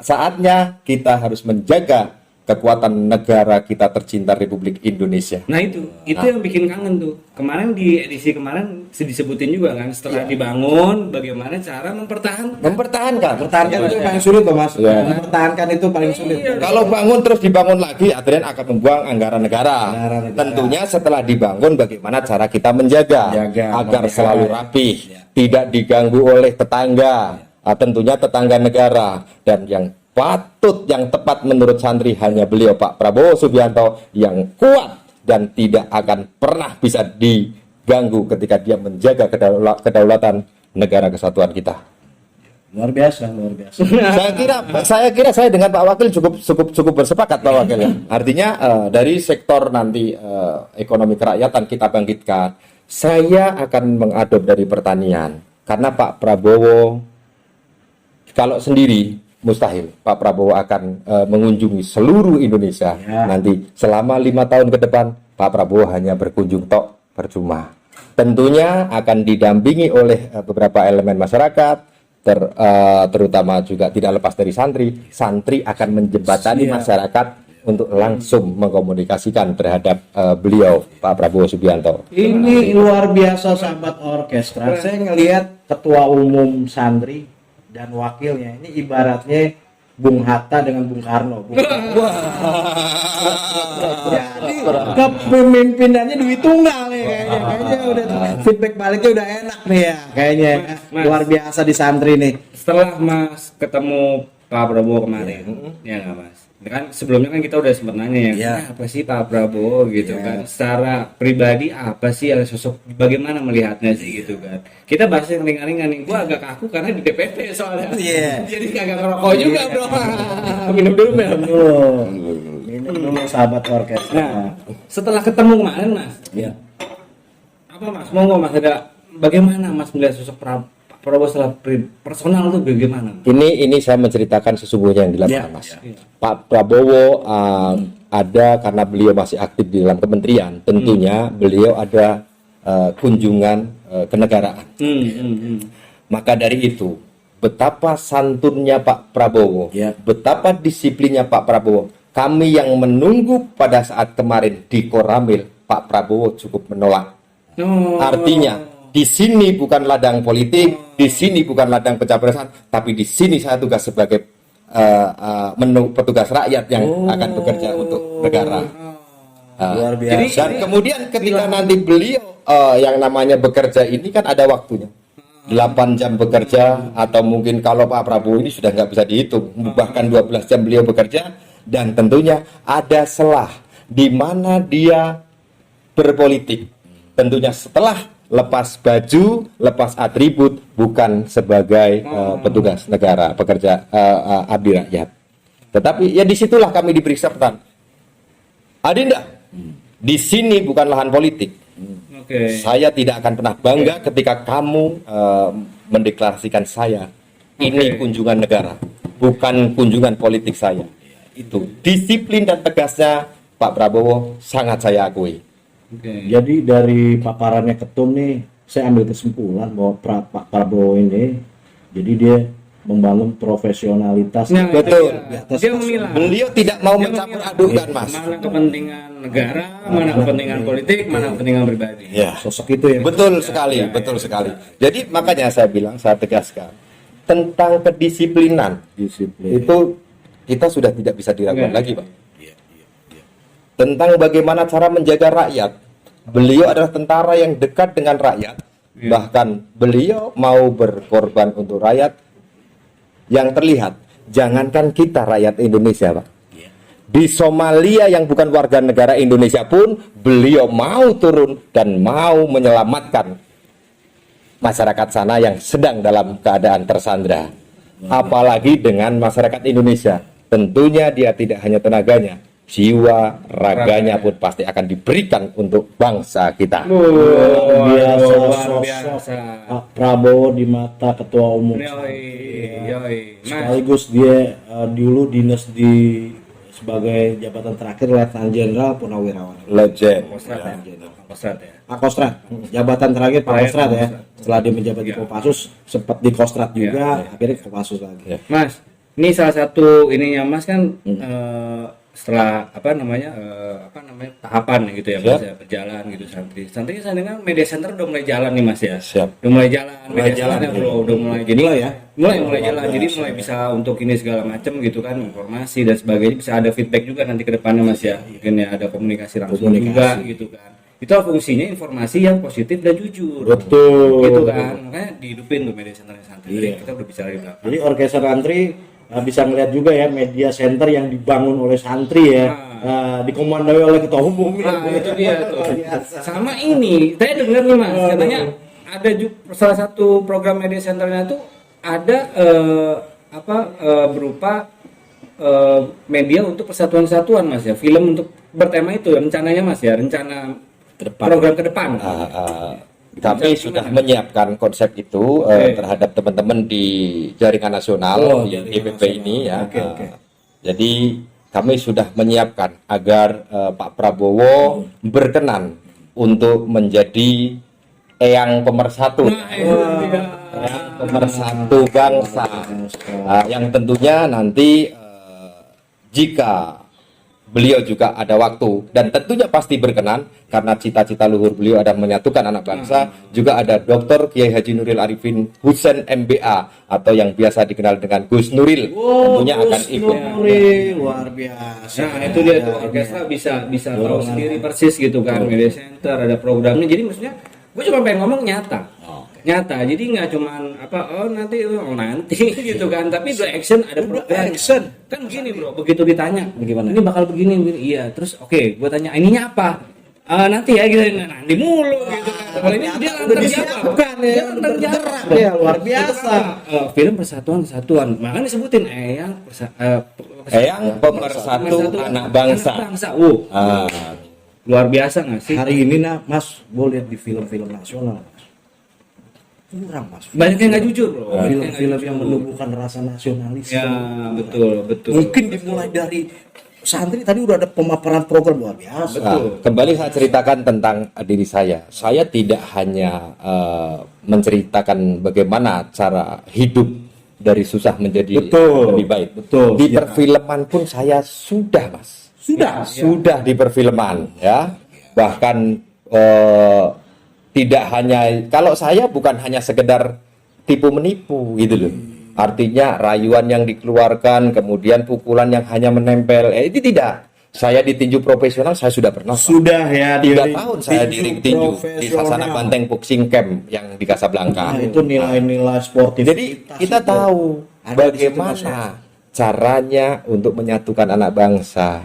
Speaker 3: Saatnya kita harus menjaga kekuatan negara kita tercinta Republik Indonesia.
Speaker 1: Nah itu yang bikin kangen tuh. Kemarin di edisi kemarin disebutin juga kan, setelah dibangun bagaimana cara mempertahankan
Speaker 2: itu paling sulit loh Mas. Mempertahankan itu paling sulit.
Speaker 3: Kalau bangun terus dibangun lagi, artinya akan membuang anggaran negara. Tentunya setelah dibangun bagaimana cara kita menjaga agar selalu rapih, tidak diganggu oleh tetangga, tentunya tetangga negara. Dan yang patut, yang tepat menurut santri hanya beliau Pak Prabowo Subianto yang kuat dan tidak akan pernah bisa diganggu ketika dia menjaga kedaulatan negara kesatuan kita.
Speaker 2: Luar biasa.
Speaker 3: Saya kira saya dengan Pak Wakil cukup bersepakat Pak Wakil ya. Artinya dari sektor nanti ekonomi kerakyatan kita bangkitkan. Saya akan mengadop dari pertanian karena Pak Prabowo kalau sendiri mustahil Pak Prabowo akan mengunjungi seluruh Indonesia nanti selama 5 tahun ke depan. Pak Prabowo hanya berkunjung tok percuma. Tentunya akan didampingi oleh beberapa elemen masyarakat, terutama juga tidak lepas dari santri akan menjembatani masyarakat untuk langsung mengkomunikasikan terhadap beliau Pak Prabowo Subianto.
Speaker 2: Ini luar biasa sahabat orkestra. Saya ngelihat ketua umum santri dan wakilnya ini ibaratnya Bung Hatta dengan Bung Karno. Jadi kepemimpinannya duit tunggal nih kayaknya. Kayaknya udah feedback baliknya udah enak nih ya. Kayaknya luar biasa di santri nih.
Speaker 1: Setelah Mas ketemu Pak Prabowo kemarin, ya nggak Mas? Kan sebelumnya kan kita udah sempat nanya ya, apa sih Pak Prabowo gitu kan? Secara pribadi apa sih sosok, bagaimana melihatnya sih gitu kan? Kita bahas yang ringan-ringan nih. Gua agak kaku karena di DPT soalnya. Jadi kagak ngerokok juga bro. Minum dulu
Speaker 2: Minum dulu sahabat orkes.
Speaker 1: Nah, setelah ketemu kemarin Mas, apa Mas? Monggo Mas, ada bagaimana Mas melihat sosok Pak Prabowo secara personal tuh bagaimana?
Speaker 3: Ini saya menceritakan sesungguhnya yang dilakukan Mas. Pak Prabowo ada karena beliau masih aktif di dalam kementerian, tentunya beliau ada kunjungan kenegaraan. Maka dari itu, betapa santunnya Pak Prabowo, betapa disiplinnya Pak Prabowo. Kami yang menunggu pada saat kemarin di Koramil, Pak Prabowo cukup menolak. Artinya di sini bukan ladang politik, di sini bukan ladang pencapresan, tapi di sini saya tugas sebagai petugas rakyat yang akan bekerja untuk negara.
Speaker 2: Luar biasa.
Speaker 3: Dan kemudian ketika nanti beliau yang namanya bekerja ini kan ada waktunya. 8 jam bekerja, atau mungkin kalau Pak Prabowo ini sudah nggak bisa dihitung, bahkan 12 jam beliau bekerja, dan tentunya ada selah di mana dia berpolitik. Tentunya setelah lepas baju, lepas atribut, bukan sebagai petugas negara, pekerja abdi rakyat. Tetapi ya disitulah kami diperiksa pertanyaan. Adinda, di sini bukan lahan politik. Saya tidak akan pernah bangga ketika kamu mendeklarasikan saya. Ini kunjungan negara, bukan kunjungan politik saya. Itu disiplin dan tegasnya Pak Prabowo sangat saya akui.
Speaker 2: Jadi dari paparannya ketum nih, saya ambil kesimpulan bahwa Pak Prabowo ini, jadi dia membangun profesionalitas.
Speaker 3: Betul.
Speaker 1: Dia memilah.
Speaker 3: Beliau tidak mau mencampur adukan, Mas.
Speaker 1: Mana kepentingan negara, mana kepentingan politik, mana kepentingan pribadi.
Speaker 2: Sosok itu ya.
Speaker 3: Betul sekali, betul sekali. Jadi makanya saya bilang, saya tegaskan tentang kedisiplinan. Itu kita sudah tidak bisa diragukan lagi, Pak. Tentang bagaimana cara menjaga rakyat. Beliau adalah tentara yang dekat dengan rakyat. Bahkan beliau mau berkorban untuk rakyat. Yang terlihat, jangankan kita rakyat Indonesia, Pak. Di Somalia yang bukan warga negara Indonesia pun, beliau mau turun dan mau menyelamatkan masyarakat sana yang sedang dalam keadaan tersandra. Apalagi dengan masyarakat Indonesia. Tentunya dia tidak hanya tenaganya, jiwa, raganya pun pasti akan diberikan untuk bangsa kita.
Speaker 2: Luar biasa. Pak Prabowo di mata ketua umum. Sekaligus dia dulu dinas di sebagai jabatan terakhir Letnan Jenderal Purnawirawan.
Speaker 3: Legend.
Speaker 2: Pakostrat. Jabatan terakhir Pakostrat ya. Setelah dia menjabat di Kopassus, sempat di Kostrat juga, akhirnya ke Kopassus lagi.
Speaker 1: Mas, ini salah satu ininya Mas kan setelah tahapan gitu ya Mas ya, berjalan gitu santri kan media center udah mulai jalan nih Mas ya. Udah mulai jalan, media centernya udah mulai jadi mulai jalan, jadi mulai bisa untuk ini segala macam gitu kan, informasi dan sebagainya, bisa ada feedback juga nanti ke depannya Mas ya, mungkin ya ada komunikasi langsung juga gitu kan. Itu fungsinya informasi yang positif dan jujur.
Speaker 2: Betul.
Speaker 1: Gitu kan, makanya dihidupin tuh media center santri. Kita udah bicara di belakang.
Speaker 2: Jadi orkestra santri bisa melihat juga ya media center yang dibangun oleh santri ya, dikomandoi oleh ketua umum.
Speaker 1: Itu dia tuh. Sama ini, saya dengar nih Mas, katanya ada salah satu program media centernya tuh ada berupa media untuk persatuan-kesatuan Mas ya, film untuk bertema itu rencananya Mas ya, rencana program ke depan.
Speaker 3: Kami sudah menyiapkan konsep itu terhadap teman-teman di jaringan nasional di DPP ini ya. Jadi kami sudah menyiapkan agar Pak Prabowo berkenan untuk menjadi eyang pemersatu, eyang pemersatu bangsa, yang tentunya nanti jika beliau juga ada waktu dan tentunya pasti berkenan karena cita-cita luhur beliau ada menyatukan anak bangsa. Juga ada Dr. Kiai Haji Nuril Arifin Husain MBA atau yang biasa dikenal dengan Gus Nuril, tentunya akan ikut.
Speaker 2: Luar biasa.
Speaker 1: Nah, itu dia tuh orkestra bisa tahu sendiri persis gitu kan, media center ada programnya. Jadi maksudnya gue cuma pengen ngomong nyata. Nyata, jadi nggak cuman nanti gitu kan, tapi udah action, ada program action kan begini bro, begitu ditanya bagaimana ini bakal begini, iya terus oke, gue tanya ininya apa, nanti ya gitu, nanti mulu gitu kan. Kalau ini dia lantar jawab kan ya, lantar jawab
Speaker 2: Ya luar biasa.
Speaker 1: Film Persatuan Kesatuan, makanya disebutin
Speaker 3: Eyang pemersatu anak bangsa. Ah,
Speaker 1: Luar biasa nggak sih?
Speaker 2: Hari ini Mas, gue lihat di film-film nasional kurang Mas.
Speaker 1: Banyak yang nggak jujur bro.
Speaker 2: Film-film yang menumbuhkan rasa nasionalis.
Speaker 1: Ya betul.
Speaker 2: Mungkin dimulai dari santri tadi udah ada pemaparan program luar biasa.
Speaker 3: Nah, kembali saya ceritakan tentang diri saya. Saya tidak hanya menceritakan bagaimana cara hidup dari susah menjadi lebih baik.
Speaker 2: Betul.
Speaker 3: Di perfilman pun saya sudah, Mas. Sudah di perfilman, ya. Bahkan tidak hanya, kalau saya bukan hanya sekedar tipu menipu gitu loh. Artinya rayuan yang dikeluarkan, kemudian pukulan yang hanya menempel, itu tidak. Saya ditinju profesional, saya sudah pernah.
Speaker 2: Sudah ya,
Speaker 3: 3 tahun saya di ring tinju di Sasana Banteng Boxing Camp yang di Casablanca.
Speaker 2: Nah, itu nilai-nilai sportif.
Speaker 3: Jadi kita tahu bagaimana caranya untuk menyatukan anak bangsa.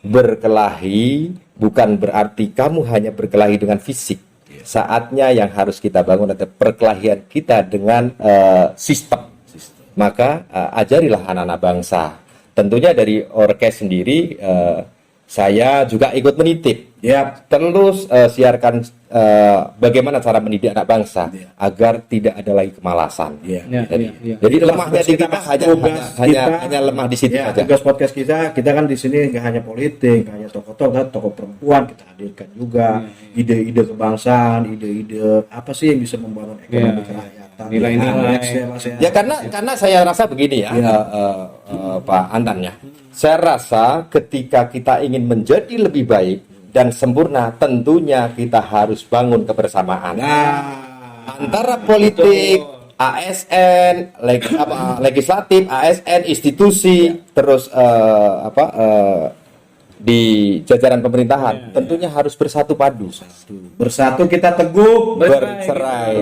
Speaker 3: Berkelahi bukan berarti kamu hanya berkelahi dengan fisik. Saatnya yang harus kita bangun adalah perkelahian kita dengan sistem. Maka ajarilah anak-anak bangsa. Tentunya dari orkes sendiri saya juga ikut menitip. Terus siarkan bagaimana cara mendidik anak bangsa agar tidak ada lagi kemalasan. Jadi lemahnya di kita hanya lemah di situ saja.
Speaker 2: Tugas podcast kita kan di sini nggak hanya politik, nggak hanya tokoh perempuan, kita hadirkan juga ide-ide kebangsaan, ide-ide apa sih yang bisa membangun ekonomi kerakyatan,
Speaker 1: nilai-nilai.
Speaker 3: Ya karena saya rasa begini ya, Pak Antan ya. Saya rasa ketika kita ingin menjadi lebih baik dan sempurna, tentunya kita harus bangun kebersamaan antara politik, ASN, legislatif, ASN, institusi, terus di jajaran pemerintahan, tentunya harus bersatu padu.
Speaker 2: Bersatu kita teguh,
Speaker 3: bercerai.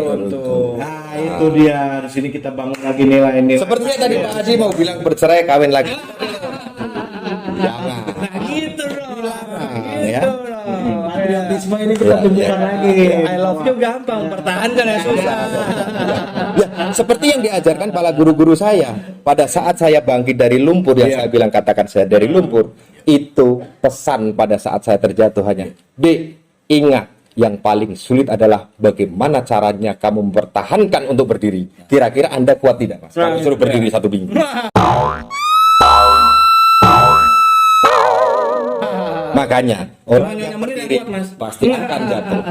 Speaker 2: Nah, itu dia. Di sini kita bangun lagi nilai-nilai.
Speaker 3: Sepertinya tadi Pak Haji mau bilang bercerai kawin lagi. Jangan.
Speaker 1: Nah gitu dong.
Speaker 2: Ya. Patriotisme ini kita tumbuhkan lagi.
Speaker 1: I love you gampang, pertahankan ya susah.
Speaker 3: Ya, seperti yang diajarkan para guru-guru saya pada saat saya bangkit dari lumpur, yang saya bilang katakan saya dari lumpur, itu pesan pada saat saya terjatuh hanya, Dek, ingat yang paling sulit adalah bagaimana caranya kamu mempertahankan untuk berdiri. Kira-kira Anda kuat tidak, Mas? Kalau suruh berdiri 1 minggu. Makanya orang yang berdiri pasti akan jatuh.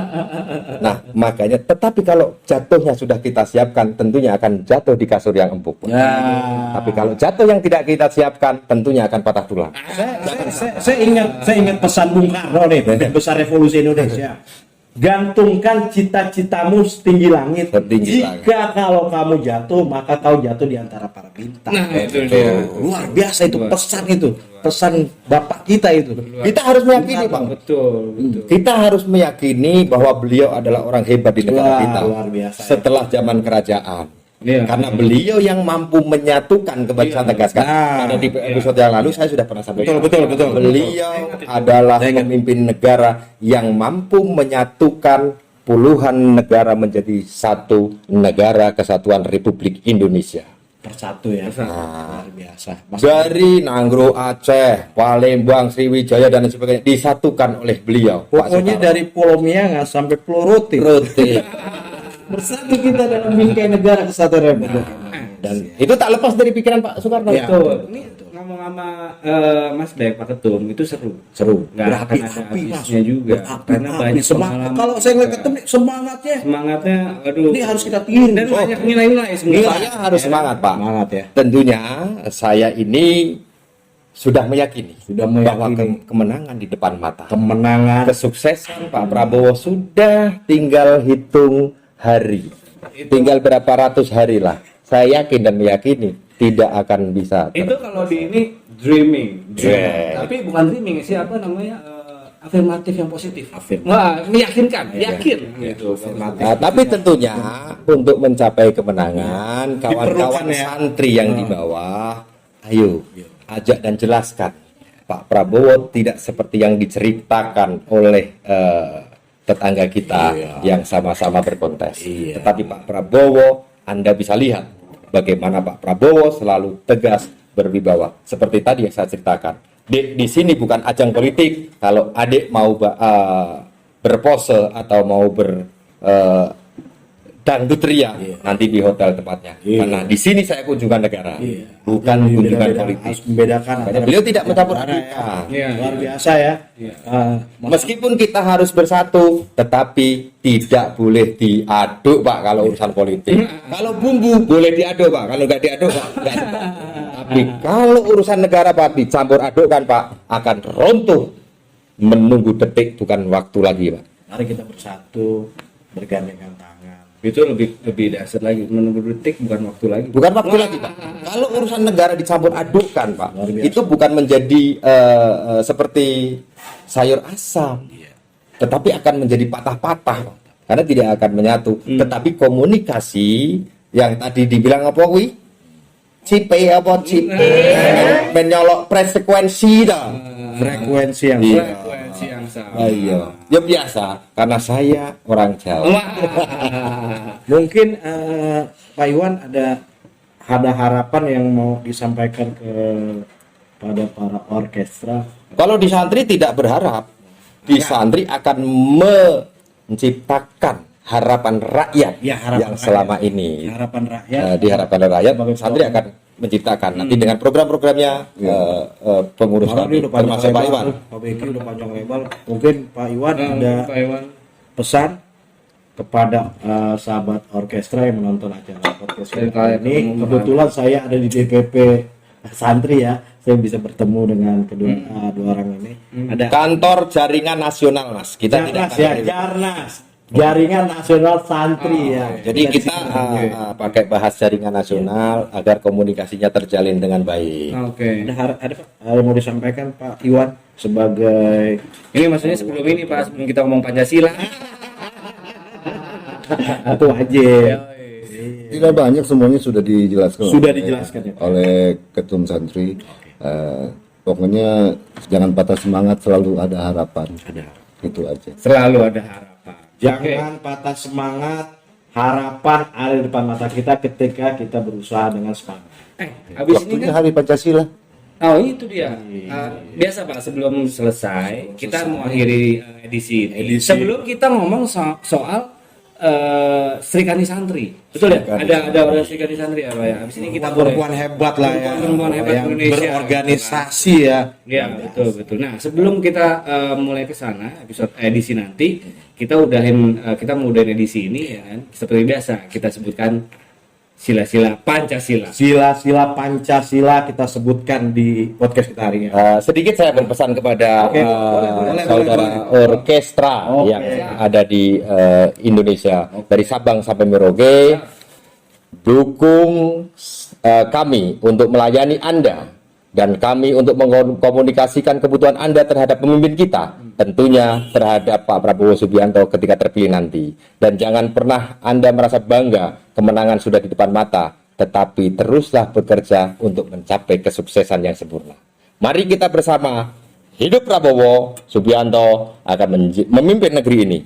Speaker 3: Nah, makanya tetapi kalau jatuhnya sudah kita siapkan, tentunya akan jatuh di kasur yang empuk. Tapi kalau jatuh yang tidak kita siapkan, tentunya akan patah tulang.
Speaker 2: Saya ingat pesan Bung Karno nih, besar revolusi Indonesia. Gantungkan cita-citamu setinggi langit. Jika kalau kamu jatuh, maka kau jatuh di antara para bintang.
Speaker 1: Nah, itu dia.
Speaker 2: Luar biasa itu pesan Bapak kita itu.
Speaker 3: Kita harus meyakini, Bang.
Speaker 1: Betul.
Speaker 3: Kita harus meyakini bahwa beliau adalah orang hebat di negara kita.
Speaker 2: Luar biasa.
Speaker 3: Setelah zaman kerajaan.
Speaker 1: Iya.
Speaker 3: Karena beliau yang mampu menyatukan, kembali saya tegaskan. Karena di episode yang lalu saya sudah pernah sampaikan.
Speaker 2: Betul.
Speaker 3: Beliau adalah pemimpin negara yang mampu menyatukan puluhan negara menjadi satu negara kesatuan Republik Indonesia.
Speaker 2: Persatu ya. Luar biasa.
Speaker 3: Dari Nanggro, Aceh, Palembang, Sriwijaya dan sebagainya disatukan oleh beliau.
Speaker 2: Pokoknya dari Pulau Miangas sampai Pulau Rote. Bersatu kita dalam bingkai negara kesatuan Republik.
Speaker 3: Dan itu tak lepas dari pikiran Pak Soekarno.
Speaker 2: Ya,
Speaker 1: Betul. Ini ngomong sama Mas Dek, Pak Ketum, itu seru. Nggak akan ada habisnya juga. Karena banyak
Speaker 2: semangat. Kalau saya ngeliat Ketum nih,
Speaker 1: semangatnya, aduh.
Speaker 2: ini harus kita tinggi.
Speaker 1: Dan banyak nilai-nilai sebenarnya.
Speaker 3: Saya harus semangat, Pak.
Speaker 2: Semangat ya.
Speaker 3: Tentunya saya ini sudah meyakini, bahwa
Speaker 2: meyakini.
Speaker 3: kemenangan di depan mata.
Speaker 2: Kemenangan
Speaker 3: Kesuksesan Pak Prabowo sudah tinggal hitung hari. Tinggal berapa ratus hari lah. Saya yakin dan meyakini tidak akan bisa.
Speaker 1: Itu kalau di ini dreaming.
Speaker 3: Yeah.
Speaker 1: Tapi bukan dreaming sih, apa namanya? Afirmatif yang positif.
Speaker 2: Afirmatif.
Speaker 1: Wah, meyakinkan, yakin gitu.
Speaker 3: Nah, tapi tentunya untuk mencapai kemenangan, kawan-kawan
Speaker 2: Diperlukan ya.
Speaker 3: santri yang di bawah, ayo ajak dan jelaskan. Pak Prabowo tidak seperti yang diceritakan oleh tetangga kita yang sama-sama berkontes. Tetapi Pak Prabowo, Anda bisa lihat bagaimana Pak Prabowo selalu tegas berwibawa. Seperti tadi yang saya ceritakan. Di sini bukan ajang politik. Kalau adik mau berpose atau mau dangdut ria, nanti di hotel tempatnya. Karena di sini saya kunjungan negara, bukan kunjungan politik.
Speaker 2: harus membedakan
Speaker 3: Makanya
Speaker 2: antara
Speaker 3: beliau tidak mencampur
Speaker 2: negara ya.
Speaker 3: adukan.
Speaker 2: Luar biasa ya.
Speaker 3: Meskipun kita harus bersatu, tetapi tidak boleh diaduk, Pak, kalau urusan politik. Kalau bumbu boleh diaduk, Pak. Kalau nggak diaduk, Pak, nggak suka. Tapi kalau urusan negara, Pak, dicampur adukkan, Pak, akan runtuh. Menunggu detik, bukan waktu lagi, Pak.
Speaker 2: Mari kita bersatu, bergandengan tangan.
Speaker 1: Itu lebih dasar lagi, menunggu detik bukan waktu lagi.
Speaker 3: Bukan waktu lagi, Pak. Kalau urusan negara dicampur adukkan, Pak,
Speaker 2: Luar biasa.
Speaker 3: itu bukan menjadi seperti sayur asam, tetapi akan menjadi patah-patah, Pak. Karena tidak akan menyatu. Tetapi komunikasi yang tadi dibilang apa, wi? Cipe apa cipe? Menyolok frekuensi dah.
Speaker 2: Frekuensi yang
Speaker 1: Frekuensi yang sama.
Speaker 3: Ayo, ya biasa. Karena saya orang Jawa.
Speaker 1: Wah.
Speaker 2: mungkin Pak Iwan ada harapan yang mau disampaikan pada para orkestra.
Speaker 3: Kalau di santri tidak berharap, di santri akan menciptakan harapan rakyat
Speaker 2: Ya, harapan
Speaker 3: yang
Speaker 2: rakyat.
Speaker 3: selama ini
Speaker 2: Harapan rakyat.
Speaker 3: di harapan rakyat,
Speaker 2: Sebagai
Speaker 3: santri akan menciptakan nanti dengan program-programnya pengurus
Speaker 2: Kalau
Speaker 3: kami,
Speaker 2: ini udah panjang
Speaker 3: termasuk Pak
Speaker 2: lebar,
Speaker 3: Iwan.
Speaker 2: Pak Beki udah panjang lebar. Mungkin Pak Iwan ada
Speaker 1: Pak Iwan.
Speaker 2: pesan kepada sahabat orkestra yang menonton acara podcast kita ini. Kebetulan saya ada di DPP santri ya, saya bisa bertemu dengan kedua dua orang ini. Ada
Speaker 3: Kantor Jaringan Nasional, Mas. Kita tidak
Speaker 2: Jarnas ya, Jarnas, Jaringan Nasional Santri ya.
Speaker 3: Jadi kita pakai bahas jaringan nasional agar komunikasinya terjalin dengan baik.
Speaker 1: Oke.
Speaker 2: Ada Pak, yang mau disampaikan Pak Iwan sebagai
Speaker 1: Ini maksudnya sebelum ini, Pak, sebelum kita ngomong Pancasila.
Speaker 2: itu wajib.
Speaker 4: Tidak banyak, semuanya sudah dijelaskan.
Speaker 2: Sudah dijelaskan ya.
Speaker 4: oleh Ketum Santri. Pokoknya jangan patah semangat, selalu ada harapan.
Speaker 2: Ada.
Speaker 4: Itu aja.
Speaker 1: Selalu ada harapan.
Speaker 2: Jangan patah semangat. Harapan ada di depan mata kita ketika kita berusaha dengan semangat.
Speaker 1: Habis ini
Speaker 4: Waktunya
Speaker 1: kan,
Speaker 4: Hari Pancasila.
Speaker 1: oh itu dia. Biasa Pak, sebelum selesai, kita mau akhiri edisi ini. Sebelum kita ngomong soal Serikandi Santri, betul ya? Ada orang Serikandi Santri ya, Pak ya. Habis ini kita
Speaker 2: Perempuan hebat lah ya.
Speaker 1: Perempuan hebat
Speaker 2: yang
Speaker 1: Indonesia.
Speaker 2: berorganisasi ya.
Speaker 1: Ya betul. Nah sebelum kita mulai ke sana episode edisi nanti, kita mau udahin edisi ini ya kan. Seperti biasa kita sebutkan sila-sila Pancasila.
Speaker 2: Sila-sila Pancasila kita sebutkan di podcast kita hari ini.
Speaker 3: Sedikit saya berpesan kepada
Speaker 2: boleh,
Speaker 3: saudara orkestra
Speaker 2: Oke.
Speaker 3: yang ada di Indonesia dari Sabang sampai Merauke, dukung kami untuk melayani Anda dan kami untuk mengkomunikasikan kebutuhan Anda terhadap pemimpin kita, tentunya terhadap Pak Prabowo Subianto ketika terpilih nanti. Dan jangan pernah Anda merasa bangga kemenangan sudah di depan mata, tetapi teruslah bekerja untuk mencapai kesuksesan yang sempurna. Mari kita bersama, hidup Prabowo Subianto akan memimpin negeri ini.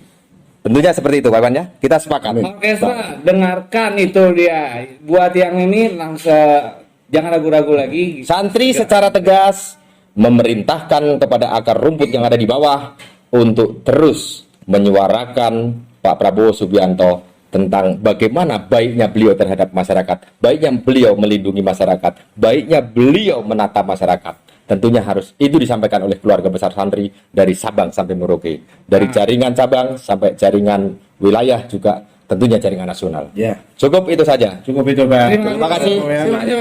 Speaker 3: Tentunya seperti itu, Pak Iwan ya. Kita sepakat.
Speaker 1: Orkestra, dengarkan itu dia. Buat yang ini langsung jangan ragu-ragu lagi.
Speaker 3: Santri secara tegas memerintahkan kepada akar rumput yang ada di bawah untuk terus menyuarakan Pak Prabowo Subianto tentang bagaimana baiknya beliau terhadap masyarakat, baiknya beliau melindungi masyarakat, baiknya beliau menata masyarakat. Tentunya harus itu disampaikan oleh keluarga besar santri dari Sabang sampai Merauke, dari jaringan cabang sampai jaringan wilayah juga tentunya jaringan nasional.
Speaker 2: Ya,
Speaker 3: Cukup itu saja.
Speaker 2: cukup itu Pak.
Speaker 1: Terima
Speaker 3: kasih.
Speaker 1: Terima kasih.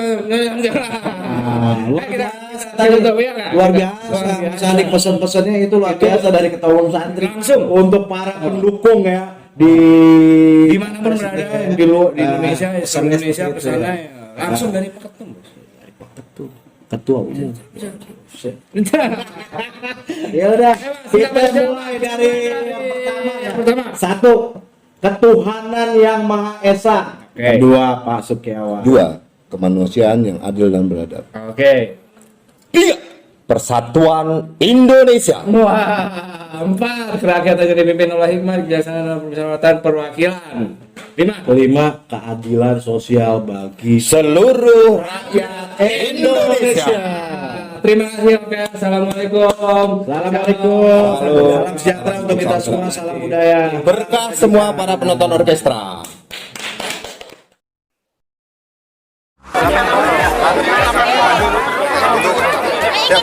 Speaker 2: Luar
Speaker 1: Kita
Speaker 2: tadi.
Speaker 1: Betul, ya nggak?
Speaker 2: Luar
Speaker 1: Luar
Speaker 2: biasa.
Speaker 1: biasa.
Speaker 2: Mas Andik pesan-pesannya itu luar biasa dari Ketua Umum Santri.
Speaker 1: Langsung.
Speaker 2: Untuk para pendukung ya di
Speaker 1: Dimanapun berada di Indonesia, di
Speaker 2: pesannya
Speaker 1: Indonesia
Speaker 2: seperti itu,
Speaker 1: pesannya
Speaker 2: ya.
Speaker 1: langsung dari Pak Ketum. Bos.
Speaker 2: Ketua Umum. Ya udah, kita mulai dari yang pertama. Satu, ketuhanan yang Maha Esa.
Speaker 1: Oke.
Speaker 2: Kedua, Pak Sukiawan.
Speaker 4: 2. Kemanusiaan yang adil dan beradab.
Speaker 1: Oke.
Speaker 3: 3. Persatuan Indonesia.
Speaker 1: Wah, 4. Kerakyatan yang dipimpin oleh hikmah, kebijaksanaan dan permusyawaratan perwakilan. 5.
Speaker 2: Kelima, keadilan sosial bagi
Speaker 3: Seluruh
Speaker 1: Rakyat
Speaker 3: Indonesia.
Speaker 1: Terima kasih. Oke, assalamualaikum.
Speaker 2: Assalamualaikum.
Speaker 3: Halo.
Speaker 2: Salam sejahtera untuk kita semua. Salam budaya.
Speaker 3: Berkah semua para penonton orkestra.
Speaker 5: Siap.